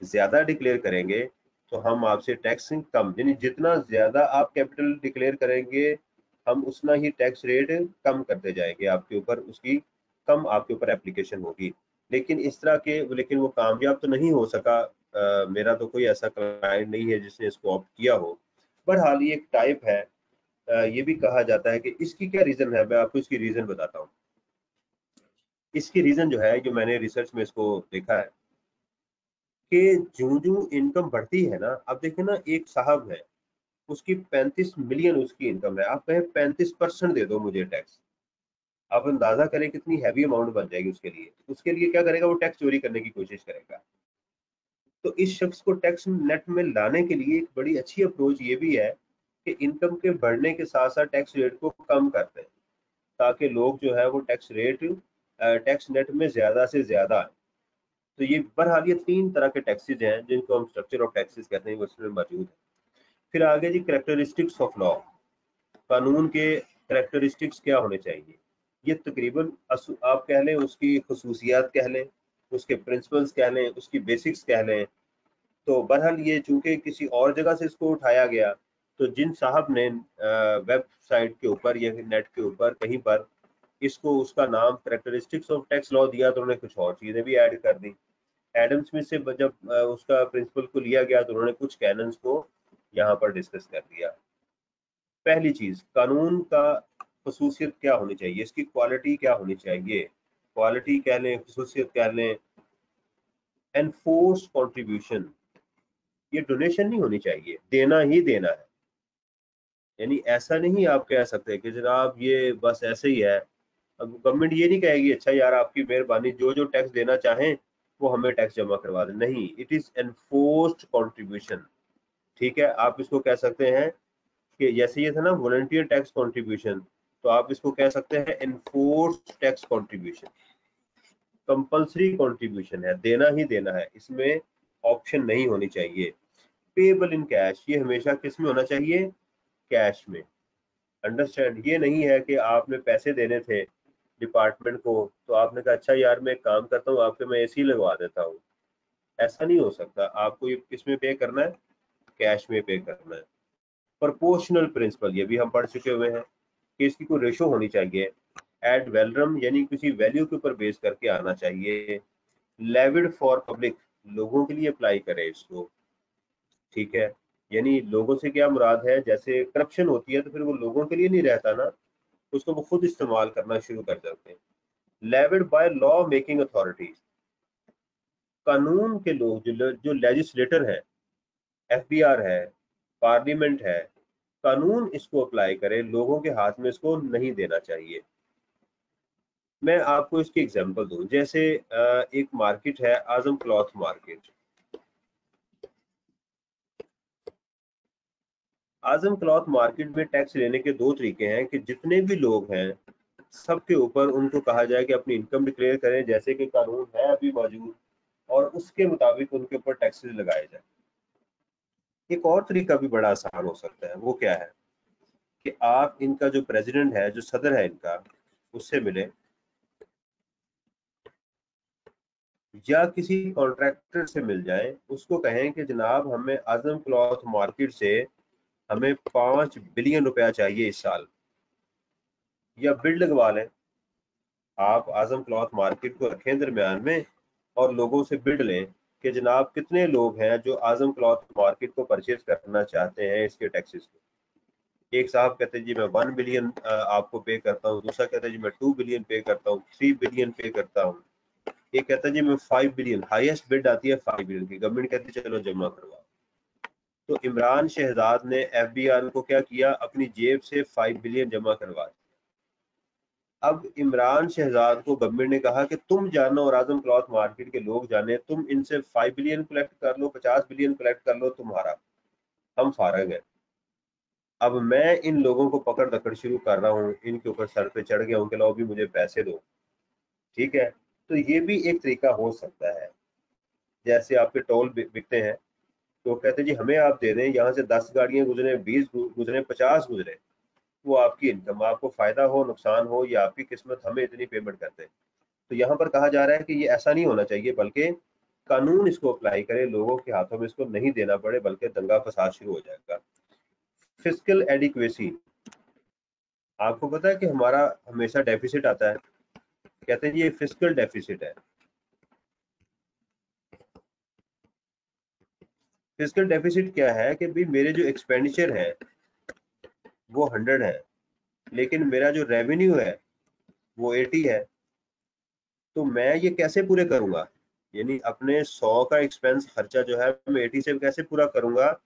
S2: ज्यादा डिक्लेयर करेंगे तो हम आपसे टैक्स कम, यानी जितना ज्यादा आप कैपिटल डिक्लेयर करेंगे हम उतना ही टैक्स रेट कम करते जाएंगे आपके ऊपर, उसकी कम आपके ऊपर एप्लीकेशन होगी। लेकिन इस तरह के, लेकिन वो कामयाब तो नहीं हो सका। मेरा तो कोई ऐसा क्लाइंट नहीं है जिसने इसको ऑप्ट किया हो। बहरहाल ये एक टाइप है। ये भी कहा जाता है कि इसकी क्या रीजन है, मैं आपको इसकी रीजन बताता हूँ। इसकी रीजन जो है, जो मैंने रिसर्च में इसको देखा है कि जो जो इनकम बढ़ती है ना, अब देखें ना, एक साहब है उसकी 35 मिलियन उसकी इनकम है, आप कहें 35% दे दो मुझे टैक्स, आप अंदाजा करें कितनी हैवी अमाउंट बन जाएगी उसके लिए। उसके लिए क्या करेगा, वो टैक्स चोरी करने की कोशिश करेगा। तो इस शख्स को टैक्स नेट में लाने के लिए एक बड़ी अच्छी अप्रोच ये भी है कि इनकम के बढ़ने के साथ साथ टैक्स रेट को कम कर दें, ताकि लोग जो है वो टैक्स नेट में ज्यादा से ज्यादा आए। तो ये बहरहाल ये 3 तरह के टैक्सेस हैं जिनको हम स्ट्रक्चर ऑफ टैक्सेस कहते हैं, वो इसमें मौजूद है। फिर आगे जी, करेक्टरिस्टिक्स ऑफ लॉ, कानून के करेक्टरिस्टिक्स क्या होने चाहिए। ये तकरीबन आप कह लें उसकी खसूसियात कह लें, उसके प्रिंसिपल्स कह लें, उसकी बेसिक्स कह लें। तो बहरहाल ये चूंकि किसी और जगह से इसको उठाया गया, तो जिन साहब ने वेबसाइट के ऊपर या नेट के ऊपर कहीं पर इसको उसका नाम करेक्टरिस्टिक्स ऑफ टैक्स लॉ दिया, तो उन्होंने कुछ और चीजें भी ऐड कर दी। एडम स्मिथ से जब उसका प्रिंसिपल को लिया गया तो उन्होंने कुछ कैनन्स को यहाँ पर डिस्कस कर दिया। पहली चीज, कानून का खसूसियत क्या होनी चाहिए, इसकी क्वालिटी क्या होनी चाहिए, क्वालिटी कह लें, खसूसियत कह लें। एनफोर्स कंट्रीब्यूशन, ये डोनेशन नहीं होनी चाहिए, देना ही देना है। यानी ऐसा नहीं आप कह सकते कि जनाब ये बस ऐसे ही है। अब गवर्नमेंट ये नहीं कहेगी अच्छा यार आपकी मेहरबानी, जो जो टैक्स देना चाहें वो हमें टैक्स जमा करवा दें, नहीं, इट इज एनफोर्स्ड कंट्रीब्यूशन, ठीक है। आप इसको कह सकते हैं कि जैसे ये था ना वॉलंटियर टैक्स कंट्रीब्यूशन, तो आप इसको कह सकते हैं enforced tax contribution. Compulsory contribution है, देना ही देना है, इसमें ऑप्शन नहीं होनी चाहिए। पेएबल इन कैश, ये हमेशा किस में होना चाहिए, कैश में। अंडरस्टैंड, ये नहीं है कि आपने पैसे देने थे डिपार्टमेंट को तो आपने कहा अच्छा यार मैं एक काम करता हूँ आपके मैं एसी लगवा देता हूँ, ऐसा नहीं हो सकता। आपको ये किस में पे करना है, कैश में पे करना है। प्रोपोर्शनल प्रिंसिपल, ये भी हम पढ़ चुके हुए हैं कि इसकी कोई रेशो होनी चाहिए। एड वैलरम यानी किसी वैल्यू के ऊपर बेस करके आना चाहिए। लेविड फॉर पब्लिक, लोगों के लिए अप्लाई करें इसको, ठीक है। यानी लोगों से क्या मुराद है, जैसे करप्शन होती है तो फिर वो लोगों के लिए नहीं रहता ना, उसको वो खुद इस्तेमाल करना शुरू कर देते हैं। Levied by law making authorities, कानून के लोग जो लेजिस्लेटर है, एफबीआर है, पार्लियामेंट है, कानून इसको अप्लाई करे, लोगों के हाथ में इसको नहीं देना चाहिए। मैं आपको इसकी एग्जांपल दूं, जैसे एक मार्केट है आजम क्लॉथ मार्केट। आजम क्लॉथ मार्केट में टैक्स लेने के दो तरीके हैं कि जितने भी लोग हैं सबके ऊपर उनको कहा जाए कि अपनी इनकम डिक्लेयर करें जैसे कि कानून है अभी मौजूद, और उसके मुताबिक उनके ऊपर टैक्सेस लगाए जाए। एक और तरीका भी बड़ा आसान हो सकता है, वो क्या है कि आप इनका जो प्रेसिडेंट है, जो सदर है इनका, उससे मिले, या किसी कॉन्ट्रैक्टर से मिल जाए, उसको कहें कि जनाब हमें आजम क्लॉथ मार्केट से हमें 5 बिलियन रुपया चाहिए इस साल, या बिल लगवा लें। आप आजम क्लॉथ मार्केट को रखें दरमियान में और लोगों से बिड लें कि जनाब कितने लोग हैं जो आजम क्लॉथ मार्केट को परचेज करना चाहते हैं इसके टैक्सेस को। एक साहब कहते हैं जी मैं 1 बिलियन आपको पे करता हूँ, दूसरा कहता है जी मैं 2 बिलियन पे करता हूँ, 3 बिलियन पे करता हूँ, एक कहता है जी मैं 5 बिलियन, हाईएस्ट बिड आती है 5 बिलियन की, गवर्नमेंट कहती है चलो जमा करवाओ। तो इमरान शहजाद ने एफबीआर को क्या किया, अपनी जेब से 5 बिलियन जमा करवा दिया। अब इमरान शहजाद को गवर्नमेंट ने कहा कि तुम जानो और आजम क्लॉथ मार्केट के लोग जाने, तुम इनसे 5 बिलियन कलेक्ट कर लो, 50 बिलियन कलेक्ट कर लो, तुम्हारा, हम फारग है। अब मैं इन लोगों को पकड़ दकड़ शुरू कर रहा हूँ, इनके ऊपर सर पे चढ़ गया हूँ कि लो भी मुझे पैसे दो, ठीक है। तो ये भी एक तरीका हो सकता है। जैसे आपके टोल बिकते हैं तो कहते हैं जी हमें आप दे दें, यहाँ से 10 गाड़ियां गुजरे, 20 गुजरे, 50 गुजरे, वो आपकी इनकम, आपको फायदा हो नुकसान हो या आपकी किस्मत, हमें इतनी पेमेंट करते हैं। तो यहाँ पर कहा जा रहा है कि ये ऐसा नहीं होना चाहिए, बल्कि कानून इसको अप्लाई करे, लोगों के हाथों में इसको नहीं देना पड़े, बल्कि दंगा फसाद शुरू हो जाएगा। फिस्कल एडिक्वेसी, आपको पता है कि हमारा हमेशा डेफिसिट आता है, कहते हैं जी ये फिस्कल डेफिसिट है। फिस्कल डेफिसिट क्या है कि भाई मेरे जो एक्सपेंडिचर है वो 100 है, लेकिन मेरा जो रेवेन्यू है वो 80 है, तो मैं ये कैसे पूरे करूंगा, यानी अपने 100 का एक्सपेंस खर्चा जो है मैं 80 से कैसे पूरा करूंगा,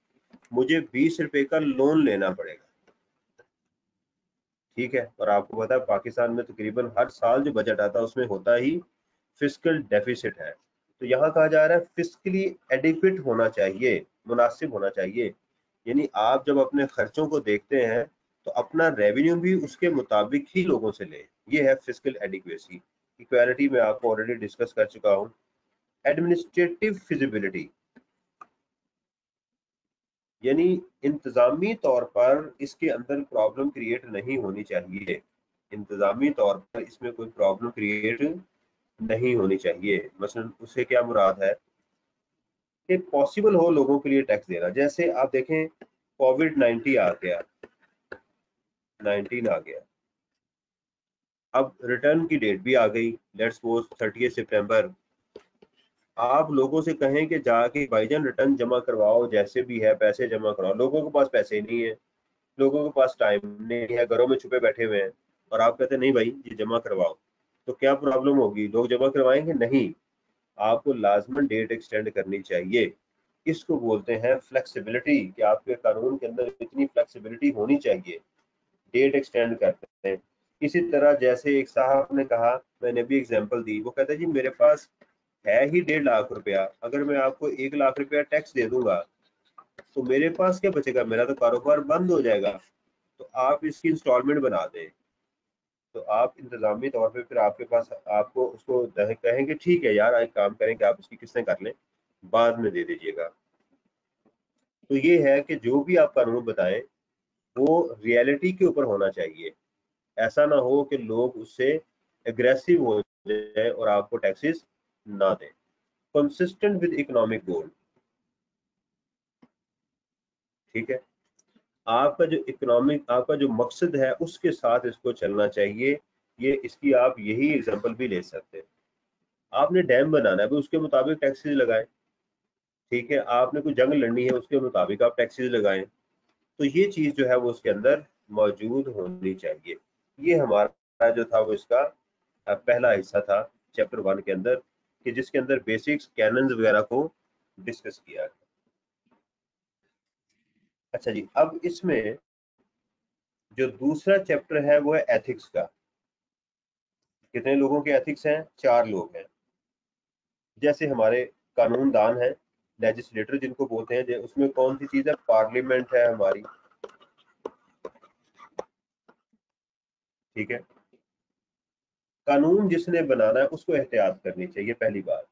S2: मुझे 20 रुपए का लोन लेना पड़ेगा, ठीक है। और आपको पता है पाकिस्तान में तकरीबन हर साल जो बजट आता है उसमें होता ही फिस्कल डेफिसिट है। तो यहाँ कहा जा रहा है फिस्कली एडिक्वेट होना चाहिए, मुनासिब होना चाहिए, यानी आप जब अपने खर्चों को देखते हैं तो अपना रेवेन्यू भी उसके मुताबिक ही लोगों से लें, ये है फिस्कल एडिक्वेसी। इक्वालिटी में आपको ऑलरेडी डिस्कस कर चुका हूँ। एडमिनिस्ट्रेटिव फिजिबिलिटी, यानी इंतजामी तौर पर इसके अंदर प्रॉब्लम क्रिएट नहीं होनी चाहिए, इंतजामी तौर पर इसमें कोई प्रॉब्लम क्रिएट नहीं होनी चाहिए। मसलन उससे क्या मुराद है कि पॉसिबल हो लोगों के लिए टैक्स देना। जैसे आप देखें कोविड-19 आ गया, 19 आ गया, अब रिटर्न की डेट भी आ गई, लेट्स सपोज 30 सितंबर। आप लोगों से कहें कि जाके भाईजान रिटर्न जमा करवाओ, जैसे भी है पैसे जमा करवाओ, लोगों के पास पैसे नहीं है, लोगों के पास टाइम नहीं है, घरों में छुपे बैठे हुए हैं, और आप कहते हैं नहीं भाई ये जमा करवाओ, तो क्या प्रॉब्लम होगी, लोग जमा करवाएंगे नहीं। आपको लाजमन डेट एक्सटेंड करनी चाहिए, इसको बोलते हैं फ्लेक्सिबिलिटी, कि आपके कानून के अंदर इतनी फ्लेक्सिबिलिटी होनी चाहिए, डेट एक्सटेंड करते हैं। इसी तरह जैसे एक साहब ने कहा, मैंने भी एग्जांपल दी, वो कहता है जी मेरे पास है ही 1.5 लाख रुपया, अगर मैं आपको 1 लाख रुपया टैक्स दे दूंगा तो मेरे पास क्या बचेगा, मेरा तो कारोबार बंद हो जाएगा, तो आप इसकी इंस्टॉलमेंट बना दें। तो आप इंतजामी तौर पे फिर आपके पास आपको उसको कहेंगे ठीक है यार एक काम करें कि आप इसकी किस्तें कर लें, बाद में दे दीजिएगा। तो ये है कि जो भी आप कानून बताएं वो रियलिटी के ऊपर होना चाहिए। ऐसा ना हो कि लोग उससे एग्रेसिव हो जाए और आपको टैक्सेस ना दें। कंसिस्टेंट विद इकोनॉमिक गोल, ठीक है, आपका जो इकोनॉमिक आपका जो मकसद है उसके साथ इसको चलना चाहिए। ये इसकी आप यही एग्जांपल भी ले सकते हैं। आपने डैम बनाना है, उसके मुताबिक टैक्सेस लगाएं, ठीक है, आपने कोई जंग लड़नी है उसके मुताबिक आप टैक्सेस लगाएं। तो ये चीज जो है वो उसके अंदर मौजूद होनी चाहिए। ये हमारा जो था वो इसका पहला हिस्सा था चैप्टर 1 के अंदर, कि जिसके अंदर बेसिक्स कैनन्स वगैरह को डिस्कस किया है। अच्छा जी, अब इसमें जो दूसरा चैप्टर है वो है एथिक्स का। कितने लोगों के एथिक्स हैं? 4 लोग हैं। जैसे हमारे कानून दान है, लेजिस्लेटर जिनको बोलते हैं, उसमें कौन सी चीज है? पार्लियामेंट है हमारी, ठीक है। कानून जिसने बनाना है उसको एहतियात करनी चाहिए, पहली बात।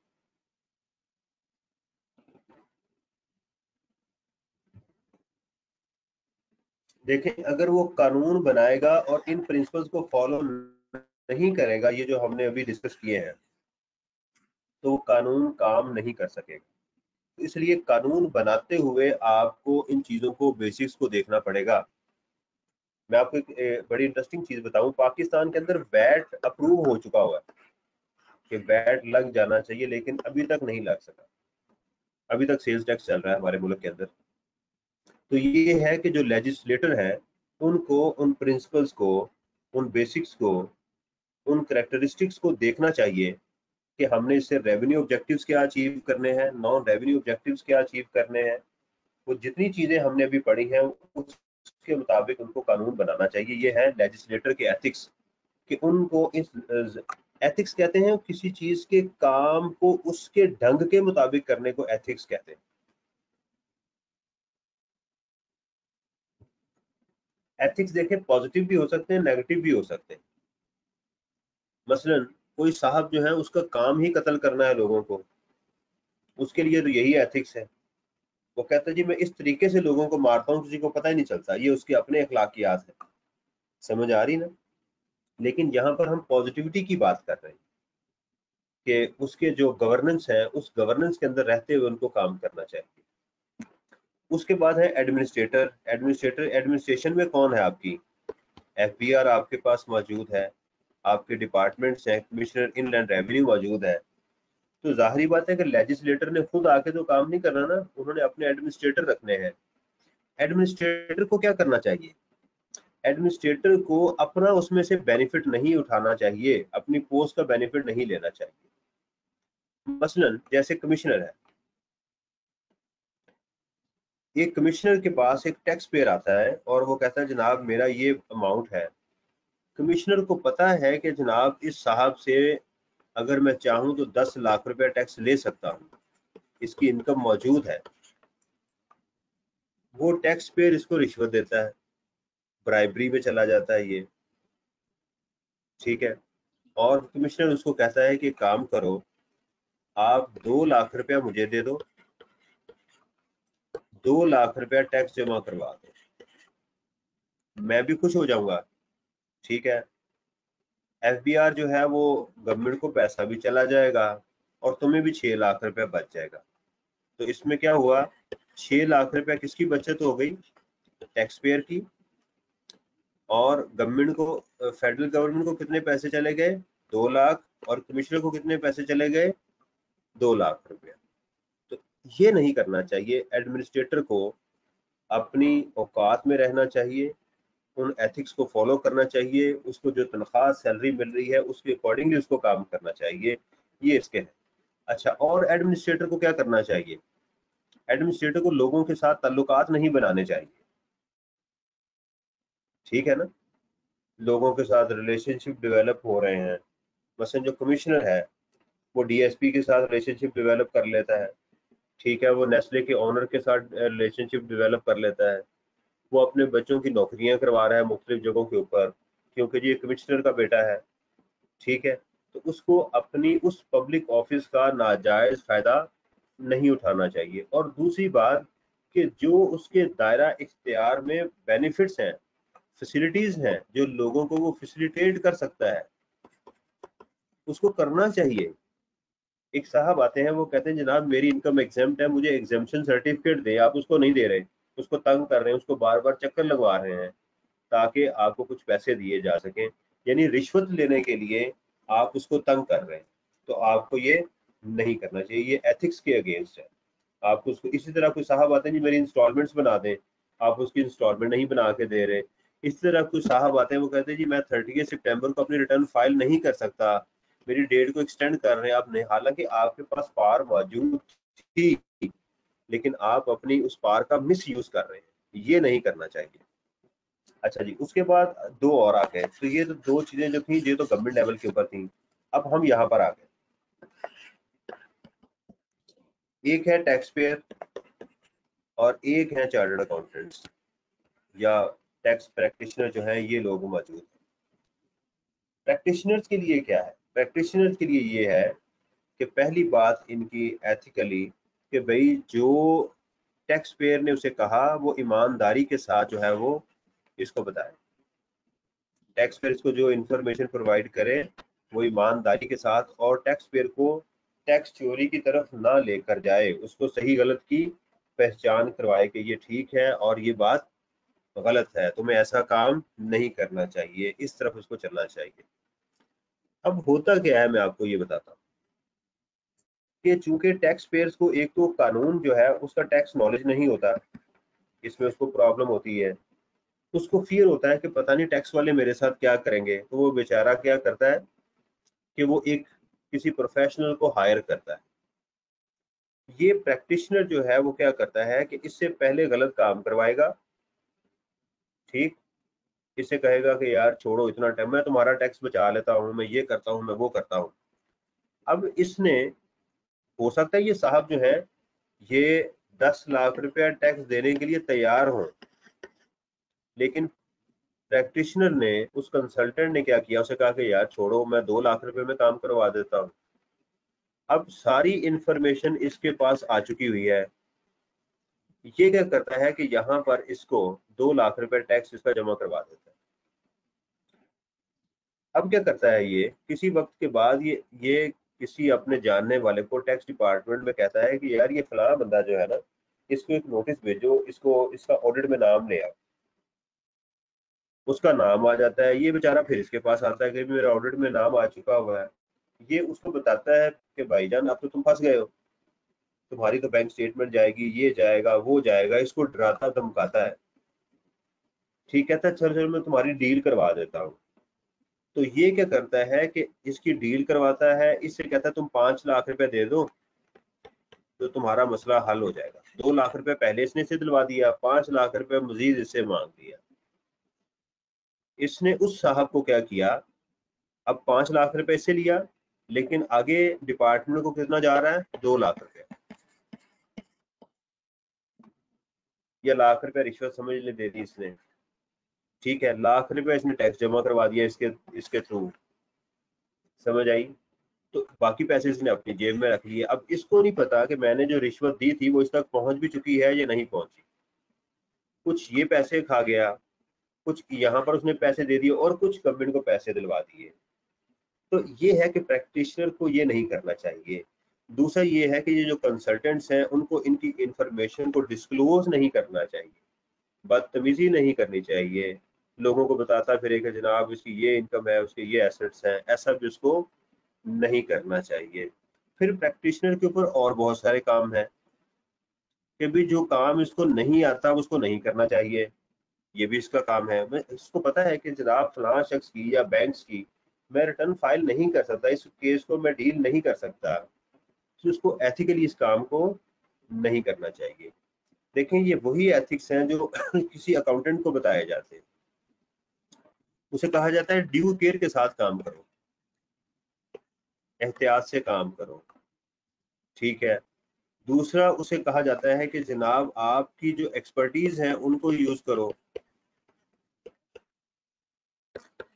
S2: देखें, अगर वो कानून बनाएगा और इन प्रिंसिपल्स को फॉलो नहीं करेगा, ये जो हमने अभी डिस्कस किए हैं, तो वो कानून काम नहीं कर सकेगा। इसलिए कानून बनाते हुए आपको इन चीजों को, बेसिक्स को देखना पड़ेगा। मैं आपको एक बड़ी इंटरेस्टिंग चीज बताऊं, पाकिस्तान के अंदर वैट अप्रूव हो चुका हुआ है कि वैट लग जाना चाहिए, लेकिन अभी तक नहीं लग सका। अभी तक सेल्स टैक्स चल रहा है हमारे मुल्क के अंदर। तो ये है कि जो लेजिस्लेटर है उनको उन प्रिंसिपल्स को, उन बेसिक्स को, उन करेक्टरिस्टिक्स को देखना चाहिए कि हमने इससे रेवेन्यू ऑब्जेक्टिव्स क्या अचीव करने हैं, नॉन रेवेन्यू ऑब्जेक्टिव्स क्या अचीव करने हैं। वो जितनी चीजें हमने अभी पढ़ी हैं उसके मुताबिक उनको कानून बनाना चाहिए। ये है लेजिस्लेटर के एथिक्स, कि उनको इस एथिक्स कहते हैं किसी चीज के काम को उसके ढंग के मुताबिक करने को एथिक्स कहते हैं। एथिक्स देखें, पॉजिटिव भी हो सकते हैं, नेगेटिव भी हो सकते हैं। मसलन कोई साहब जो है उसका काम ही कत्ल करना है लोगों को, उसके लिए तो यही एथिक्स है। वो कहता है जी मैं इस तरीके से लोगों को मारता हूँ किसी को पता ही नहीं चलता, ये उसके अपने अखलाकियात है। समझ आ रही ना? लेकिन यहाँ पर हम पॉजिटिविटी की बात कर रहे हैं कि उसके जो गवर्नेंस है उस गवर्नेंस के अंदर रहते हुए उनको काम करना चाहिए। उसके बाद है एडमिनिस्ट्रेटर। एडमिनिस्ट्रेशन में कौन है? आपकी एफबीआर आपके पास मौजूद है, आपके डिपार्टमेंट्स हैं, कमिश्नर इनलैंड रेवेन्यू मौजूद है। तो जाहिर बात है कि लेजिस्लेटर ने खुद आके तो काम नहीं करना ना, उन्होंने अपने एडमिनिस्ट्रेटर रखने हैं। एडमिनिस्ट्रेटर को क्या करना चाहिए? एडमिनिस्ट्रेटर को अपना उसमें से बेनिफिट नहीं उठाना चाहिए, अपनी पोस्ट का बेनिफिट नहीं लेना चाहिए। मसलन जैसे कमिश्नर है, एक कमिश्नर के पास एक टैक्स पेयर आता है और वो कहता है जनाब मेरा ये अमाउंट है। कमिश्नर को पता है कि जनाब इस साहब से अगर मैं चाहूं तो 10 लाख रुपया टैक्स ले सकता हूं, इसकी इनकम मौजूद है। वो टैक्स पेयर इसको रिश्वत देता है, ब्राइबरी में चला जाता है ये, ठीक है। और कमिश्नर उसको कहता है कि काम करो, आप 2 लाख रुपया मुझे दे दो, 2 लाख रुपया टैक्स जमा करवा दो, मैं भी खुश हो जाऊंगा, ठीक है। एफबीआर जो है वो गवर्नमेंट को पैसा भी चला जाएगा और तुम्हें भी 6 लाख रुपया बच जाएगा। तो इसमें क्या हुआ? 6 लाख रुपया किसकी बचत हो गई? टैक्स पेयर की। और गवर्नमेंट को, फेडरल गवर्नमेंट को कितने पैसे चले गए? 2 लाख। और कमिश्नर को कितने पैसे चले गए? 2 लाख रुपया। तो ये नहीं करना चाहिए। एडमिनिस्ट्रेटर को अपनी औकात में रहना चाहिए, उन एथिक्स को फॉलो करना चाहिए, उसको जो तनख्वाह सैलरी मिल रही है उसके अकॉर्डिंगली उसको काम करना चाहिए। ये इसके है। अच्छा, और एडमिनिस्ट्रेटर को क्या करना चाहिए? एडमिनिस्ट्रेटर को लोगों के साथ ताल्लुकात नहीं बनाने चाहिए, ठीक है ना। लोगों के साथ रिलेशनशिप डेवलप हो रहे हैं, मसलन जो कमिश्नर है वो डीएसपी के साथ रिलेशनशिप डेवलप कर लेता है, ठीक है, वो नेस्ले के ओनर के साथ रिलेशनशिप डेवलप कर लेता है, वो अपने बच्चों की नौकरियां करवा रहा है मुख्तलिफ जगहों के ऊपर, क्योंकि ये कमिश्नर का बेटा है, ठीक है, तो उसको अपनी उस पब्लिक ऑफिस का नाजायज फायदा नहीं उठाना चाहिए। और दूसरी बात कि जो उसके दायरा इख्तियार में बेनिफिट्स हैं, फैसिलिटीज हैं, जो लोगों को वो फैसिलिटेट कर सकता है, उसको करना चाहिए। एक साहब आते हैं, वो कहते हैं जनाब मेरी इनकम एग्जेम्प्ट है, मुझे एग्जेम्पशन सर्टिफिकेट दे, आप उसको नहीं दे रहे, उसको तंग कर रहे हैं, उसको बार बार चक्कर लगवा रहे हैं ताकि आपको कुछ पैसे दिए जा सकें, यानी रिश्वत लेने के लिए आप उसको तंग कर रहे हैं। तो आपको ये नहीं करना चाहिए, ये एथिक्स के अगेंस्ट है। आपको उसको इसी तरह कोई साहब आते हैं जी मेरी इंस्टॉलमेंट्स बना दें, आप उसकी इंस्टॉलमेंट नहीं बना के दे रहे। इस तरह कोई साहब आते हैं, वो कहते हैं जी मैं 30 सितंबर को अपनी रिटर्न फाइल नहीं कर सकता, मेरी डेट को एक्सटेंड कर रहे हैं आप नहीं, हालांकि आपके पास पार मौजूद थी लेकिन आप अपनी उस पार का मिस यूज कर रहे हैं, ये नहीं करना चाहिए। अच्छा जी, उसके बाद दो और आ गए, तो ये तो दो चीजें जो थी ये तो गवर्नमेंट लेवल के ऊपर थी। अब हम यहाँ पर आ गए, एक है टैक्स पेयर और एक है चार्टर्ड अकाउंटेंट्स या टैक्स प्रैक्टिशनर जो है, ये लोग मौजूद हैं। प्रैक्टिशनर्स के लिए क्या है? प्रैक्टिशनर्स के लिए ये है कि पहली बात इनकी एथिकली कि भाई जो टैक्स पेयर ने उसे कहा वो ईमानदारी के साथ जो है वो इसको बताए। टैक्स पेयर को जो इंफॉर्मेशन प्रोवाइड करे वो ईमानदारी के साथ, और टैक्स पेयर को टैक्स चोरी की तरफ ना लेकर जाए, उसको सही गलत की पहचान करवाए कि ये ठीक है और ये बात गलत है, तुम्हें ऐसा काम नहीं करना चाहिए, इस तरफ उसको चलना चाहिए। अब होता क्या है मैं आपको ये बताता हूँ कि चूंकि टैक्स पेयर्स को एक तो कानून जो है उसका टैक्स नॉलेज नहीं होता, इसमें उसको प्रॉब्लम होती है, उसको फियर होता है कि पता नहीं टैक्स वाले मेरे साथ क्या करेंगे, तो वो बेचारा क्या करता है कि वो एक किसी प्रोफेशनल को हायर करता है। ये प्रैक्टिशनर जो है वो क्या करता है कि इससे पहले गलत काम करवाएगा, ठीक, इससे कहेगा कि यार छोड़ो इतना टाइम, मैं तुम्हारा टैक्स बचा लेता हूँ, मैं ये करता हूँ, मैं वो करता हूँ। अब इसने, हो सकता है ये साहब जो है ये 10 लाख रुपया टैक्स देने के लिए तैयार हो, लेकिन प्रैक्टिशनर ने, उस कंसल्टेंट ने क्या किया, उसे कहा कि यार छोड़ो मैं 2 लाख रुपए में काम करवा देता हूँ। अब सारी इंफॉर्मेशन इसके पास आ चुकी हुई है, ये क्या करता है कि यहाँ पर इसको 2 लाख रुपए टैक्स इसका जमा करवा देता है। अब क्या करता है ये, किसी वक्त के बाद ये किसी अपने जानने वाले को टैक्स डिपार्टमेंट में कहता है कि यार ये फलाना बंदा जो है ना, इसको एक नोटिस भेजो, इसको इसका ऑडिट में नाम ले आओ। उसका नाम आ जाता है, ये बेचारा फिर इसके पास आता है कि मेरा ऑडिट में नाम आ चुका हुआ है। ये उसको बताता है कि भाईजान अब तो तुम फंस गए हो, तुम्हारी तो बैंक स्टेटमेंट जाएगी, ये जाएगा वो जाएगा, इसको डराता धमकाता है। ठीक है, चल चल मैं तुम्हारी डील करवा देता हूँ। तो ये क्या करता है कि इसकी डील करवाता है, इससे कहता है तुम 5 लाख रुपए दे दो तो तुम्हारा मसला हल हो जाएगा। 2 लाख रुपए पहले इसने से दिलवा दिया, 5 लाख रुपए मजीद इससे मांग दिया। इसने उस साहब को क्या किया, अब 5 लाख रुपए इससे लिया, लेकिन आगे डिपार्टमेंट को कितना जा रहा है, 2 लाख रुपए, या लाख रुपए रिश्वत समझ ले दे दी इसने। ठीक है, लाख रुपए इसने टैक्स जमा करवा दिया इसके इसके थ्रू, समझ आई। तो बाकी पैसे इसने अपनी जेब में रख लिए। अब इसको नहीं पता कि मैंने जो रिश्वत दी थी वो इस तक पहुंच भी चुकी है या नहीं पहुंची। कुछ ये पैसे खा गया, कुछ यहाँ पर उसने पैसे दे दिए और कुछ गवर्नमेंट को पैसे दिलवा दिए। तो ये है कि प्रैक्टिशनर को ये नहीं करना चाहिए। दूसरा ये है कि ये जो कंसल्टेंट्स हैं उनको इनकी इंफॉर्मेशन को डिस्क्लोज नहीं करना चाहिए, बदतमीजी नहीं करनी चाहिए, लोगों को बताता फिरे कि जनाब इसकी ये इनकम है, उसके ये एसेट्स हैं, ऐसा भी उसको नहीं करना चाहिए। फिर प्रैक्टिशनर के ऊपर और बहुत सारे काम हैं कि भी जो काम इसको नहीं आता उसको नहीं करना चाहिए, ये भी इसका काम है। मैं इसको पता है कि जनाब फलां शख्स की या बैंक्स की मैं रिटर्न फाइल नहीं कर सकता, इस केस को मैं डील नहीं कर सकता, तो उसको एथिकली इस काम को नहीं करना चाहिए। देखें ये वही एथिक्स हैं जो किसी अकाउंटेंट को बताए जाते हैं। उसे कहा जाता है ड्यू केयर के साथ काम करो, एहतियात से काम करो, ठीक है। दूसरा उसे कहा जाता है कि जनाब आपकी जो एक्सपर्टीज है उनको यूज करो,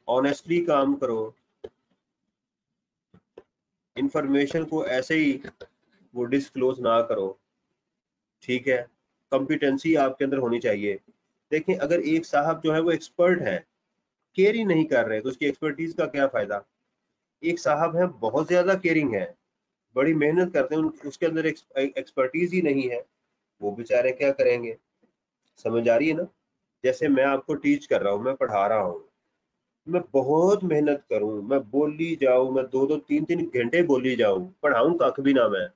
S2: ऑनेस्टली काम करो, इंफॉर्मेशन को ऐसे ही वो डिस्क्लोज ना करो, ठीक है। कॉम्पिटेंसी आपके अंदर होनी चाहिए। देखें, अगर एक साहब जो है वो एक्सपर्ट है, केयर ही नहीं कर रहे, तो उसकी एक्सपर्टीज का क्या फायदा। एक साहब है बहुत ज्यादा केयरिंग है, बड़ी मेहनत करते हैं, उसके अंदर एक्सपर्टीज ही नहीं है, वो बेचारे क्या करेंगे। समझ आ रही है ना। जैसे मैं आपको टीच कर रहा हूँ, मैं पढ़ा रहा हूँ, मैं बहुत मेहनत करूं, मैं बोली जाऊं, मैं 2-2 3-3 घंटे बोली जाऊं, पढ़ाऊं कख भी ना मैं,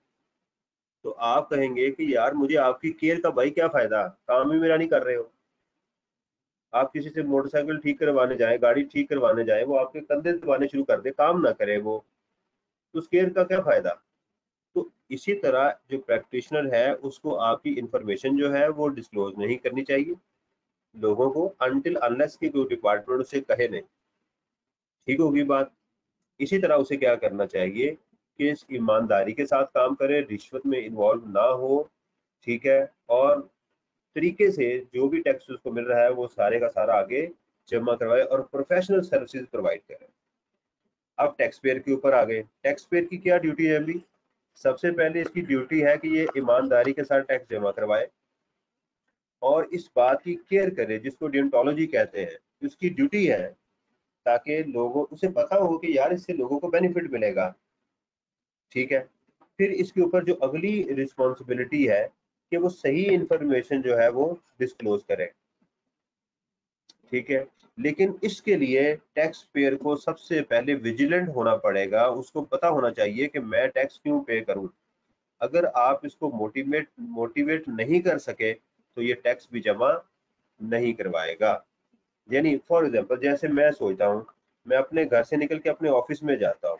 S2: तो आप कहेंगे कि यार मुझे आपकी केयर का भाई क्या फायदा, काम ही मेरा नहीं कर रहे हो। आप किसी से मोटरसाइकिल ठीक करवाने जाए, गाड़ी ठीक करवाने जाए, वो आपके कंधे दबाने शुरू कर दे, काम ना करे वो, तो उस केयर का क्या फायदा। तो इसी तरह जो प्रैक्टिशनर है उसको आपकी इंफॉर्मेशन जो है वो डिस्क्लोज नहीं करनी चाहिए लोगों को, अनटिल अनलेस की कोई डिपार्टमेंट उसे कहे नहीं। ठीक होगी बात। इसी तरह उसे क्या करना चाहिए कि इस ईमानदारी के साथ काम करे, रिश्वत में इन्वॉल्व ना हो, ठीक है, और तरीके से जो भी टैक्स उसको मिल रहा है वो सारे का सारा आगे जमा करवाए और प्रोफेशनल सर्विसेज प्रोवाइड करे। अब टैक्स पेयर के ऊपर आ गए। टैक्स पेयर की क्या ड्यूटी है अभी। सबसे पहले इसकी ड्यूटी है कि ये ईमानदारी के साथ टैक्स जमा करवाए और इस बात की केयर करे, जिसको डियंटोलॉजी कहते हैं, उसकी ड्यूटी है, ताकि लोगों उसे पता हो कि यार इससे लोगों को बेनिफिट मिलेगा, ठीक है। फिर इसके ऊपर जो अगली रिस्पॉन्सिबिलिटी है कि वो सही इंफॉर्मेशन जो है वो डिस्क्लोज करे, ठीक है। लेकिन इसके लिए टैक्स पेयर को सबसे पहले विजिलेंट होना पड़ेगा, उसको पता होना चाहिए कि मैं टैक्स क्यों पे करूं। अगर आप इसको मोटिवेट नहीं कर सके तो ये टैक्स भी जमा नहीं करवाएगा। यानी फॉर एग्जांपल, जैसे मैं सोचता हूँ, मैं अपने घर से निकल के अपने ऑफिस में जाता हूँ,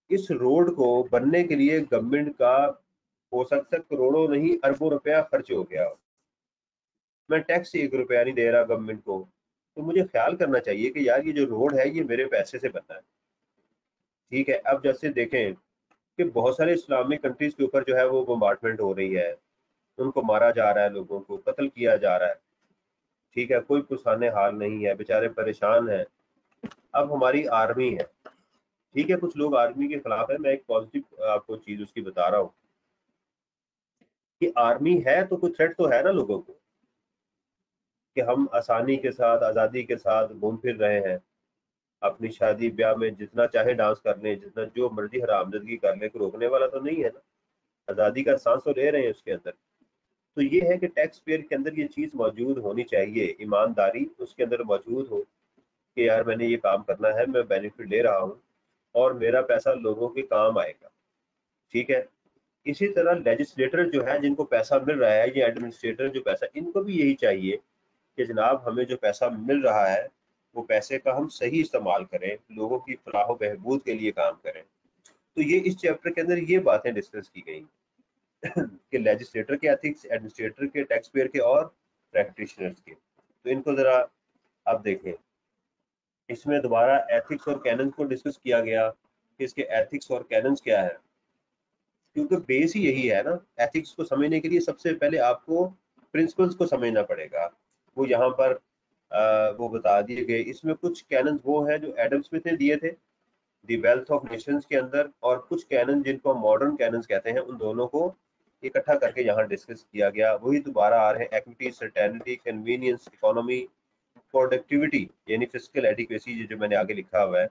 S2: इस रोड को बनने के लिए गवर्नमेंट का हो सकता है करोड़ों नहीं अरबों रुपया खर्च हो गया, मैं टैक्स 1 रुपया नहीं दे रहा गवर्नमेंट को, तो मुझे ख्याल करना चाहिए कि यार ये जो रोड है ये मेरे पैसे से बना है, ठीक है। अब जैसे देखें कि बहुत सारे इस्लामिक कंट्रीज के ऊपर जो है वो बम्बार्टमेंट हो रही है, उनको मारा जा रहा है, लोगों को कत्ल किया जा रहा है, ठीक है, कोई पुरसाने हाल नहीं है, बेचारे परेशान हैं। अब हमारी आर्मी है, ठीक है, कुछ लोग आर्मी के खिलाफ है, मैं एक पॉजिटिव आपको चीज उसकी बता रहा हूँ कि आर्मी है तो कोई थ्रेट तो है ना लोगों को, कि हम आसानी के साथ आज़ादी के साथ घूम फिर रहे हैं, अपनी शादी ब्याह में जितना चाहे डांस कर लें, जितना जो मर्जी हरामजादगी कर लें, कोई रोकने वाला तो नहीं है ना, आज़ादी का सांस तो ले रहे हैं उसके अंदर। तो ये है कि टैक्स पेयर के अंदर ये चीज़ मौजूद होनी चाहिए, ईमानदारी उसके अंदर मौजूद हो कि यार मैंने ये काम करना है, मैं बेनिफिट ले रहा हूँ और मेरा पैसा लोगों के काम आएगा, ठीक है। इसी तरह लेजिस्लेटर जो है जिनको पैसा मिल रहा है, ये एडमिनिस्ट्रेटर जो पैसा, इनको भी यही चाहिए कि जनाब हमें जो पैसा मिल रहा है वो पैसे का हम सही इस्तेमाल करें, लोगों की फलाह बहबूद के लिए काम करें। तो ये इस चैप्टर के अंदर ये बातें डिस्कस की गई कि लेजिस्लेटर के एथिक्स, एडमिनिस्ट्रेटर के, टैक्स पेयर के और प्रैक्टिशनर्स के। तो इनको जरा अब देखें। इसमें दोबारा एथिक्स और कैनन्स को डिस्कस किया गया कि इसके एथिक्स और कैनन्स क्या है, क्योंकि बेस ही यही है ना। एथिक्स को समझने के लिए सबसे पहले आपको प्रिंसिपल्स को समझना पड़ेगा, वो यहाँ पर वो बता दिए गए। इसमें कुछ कैनन वो हैं जो एडम स्मिथ ने दिए थे दी वेल्थ ऑफ नेशंस के अंदर, और कुछ कैनन जिनको मॉडर्न कैनन कहते हैं, उन दोनों को इकट्ठा करके यहाँ डिस्कस किया गया। वही दोबारा आ रहे हैं, equity, certainty, convenience, economy, productivity यानी फिजिकल एडिक्वेसी, जो मैंने आगे लिखा हुआ है,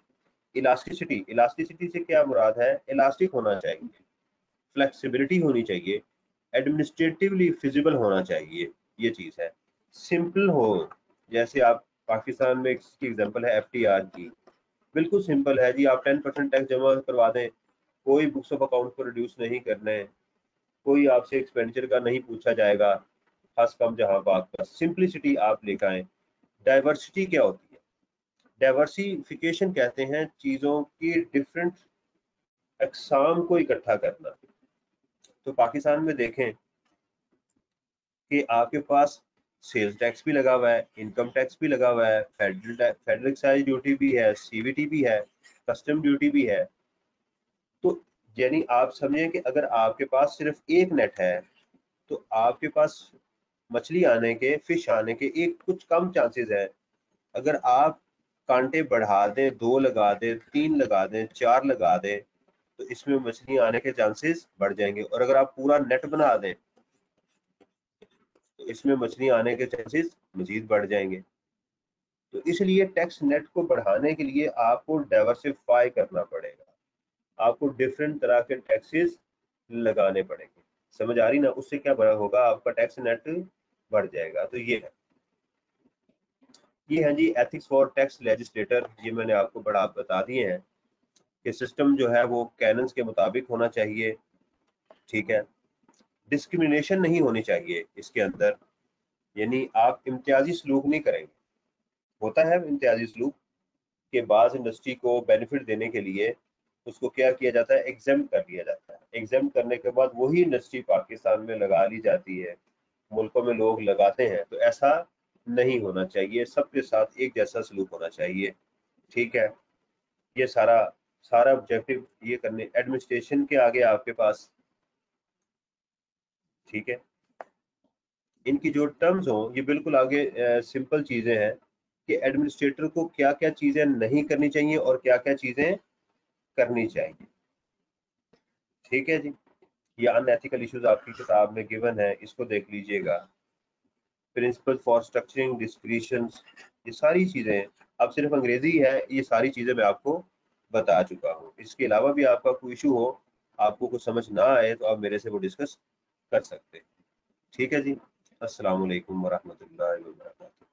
S2: इलास्टिसिटी, इलास्टिसिटी से क्या मुराद है, इलास्टिक होना चाहिए, फ्लेक्सिबिलिटी होनी चाहिए, एडमिनिस्ट्रेटिवली फिजिबल होना चाहिए, ये चीज़ है, सिंपल हो। जैसे आप पाकिस्तान में इसकी एग्जांपल है एफटीआर की, बिल्कुल सिंपल है जी, आप 10% टैक्स जमा करवा दें, कोई बुक्स ऑफ अकाउंट को रिड्यूस नहीं करना है, कोई आपसे एक्सपेंडिचर का नहीं पूछा जाएगा, खास कम जहां बात पर सिंपलिसिटी आप लेकर आए। डाइवर्सिटी क्या होती है, डाइवर्सिफिकेशन कहते हैं चीज़ों की डिफरेंट अकसाम को इकट्ठा करना। तो पाकिस्तान में देखें कि आपके पास सेल्स टैक्स भी लगा हुआ है, इनकम टैक्स भी लगा हुआ है, फेडरल एक्साइज ड्यूटी भी है, सीवीटी भी है, कस्टम ड्यूटी भी है। तो यानी आप समझें कि अगर आपके पास सिर्फ एक नेट है तो आपके पास मछली आने के, फिश आने के एक कुछ कम चांसेस है। अगर आप कांटे बढ़ा दें, 2 लगा दें, 3 लगा दें, 4 लगा दें, तो इसमें मछली आने के चांसेस बढ़ जाएंगे। और अगर आप पूरा नेट बना दें तो इसमें मछली आने के चांसेस मजीद बढ़ जाएंगे। तो इसलिए टैक्स नेट को बढ़ाने के लिए आपको डाइवर्सिफाई करना पड़ेगा, आपको डिफरेंट तरह के टैक्सेस लगाने पड़ेंगे। समझ आ रही ना? उससे क्या बड़ा होगा, आपका टैक्स नेट बढ़ जाएगा। तो ये है जी एथिक्स फॉर टैक्स लेजिस्लेटर। ये मैंने आपको बड़ा बता दिए हैं कि सिस्टम जो है वो कैनन्स के मुताबिक होना चाहिए, ठीक है। डिस्क्रिमिनेशन नहीं होनी चाहिए इसके अंदर, यानी आप इम्तियाजी सलूक नहीं करेंगे। होता है इम्तियाजी सलूक के बाद इंडस्ट्री को बेनिफिट देने के लिए उसको क्या किया जाता है, एग्जेम्प्ट कर लिया जाता है। एग्जेम्प्ट करने के बाद वही इंडस्ट्री पाकिस्तान में लगा ली जाती है, मुल्कों में लोग लगाते हैं। तो ऐसा नहीं होना चाहिए, सबके साथ एक जैसा सलूक होना चाहिए, ठीक है। ये सारा सारा ऑब्जेक्टिव ये करने एडमिनिस्ट्रेशन के आगे आपके पास, ठीक है। इनकी जो टर्म्स हो ये बिल्कुल आगे सिंपल चीजें हैं कि एडमिनिस्ट्रेटर को क्या क्या चीजें नहीं करनी चाहिए और क्या क्या चीजें करनी चाहिए, ठीक है जी। ये अनएथिकल इश्यूज आपकी किताब में गिवन है, इसको देख लीजिएगा। प्रिंसिपल फॉर स्ट्रक्चरिंग डिस्क्रिशंस, ये सारी चीजें, अब सिर्फ अंग्रेजी है, ये सारी चीजें मैं आपको बता चुका हूँ। इसके अलावा भी आपका कोई इशू हो, आपको कुछ समझ ना आए, तो आप मेरे से वो डिस्कस कर सकते हैं, ठीक है जी। अस्सलाम वालेकुम वरहमतुल्लाहि वबरकातुहू।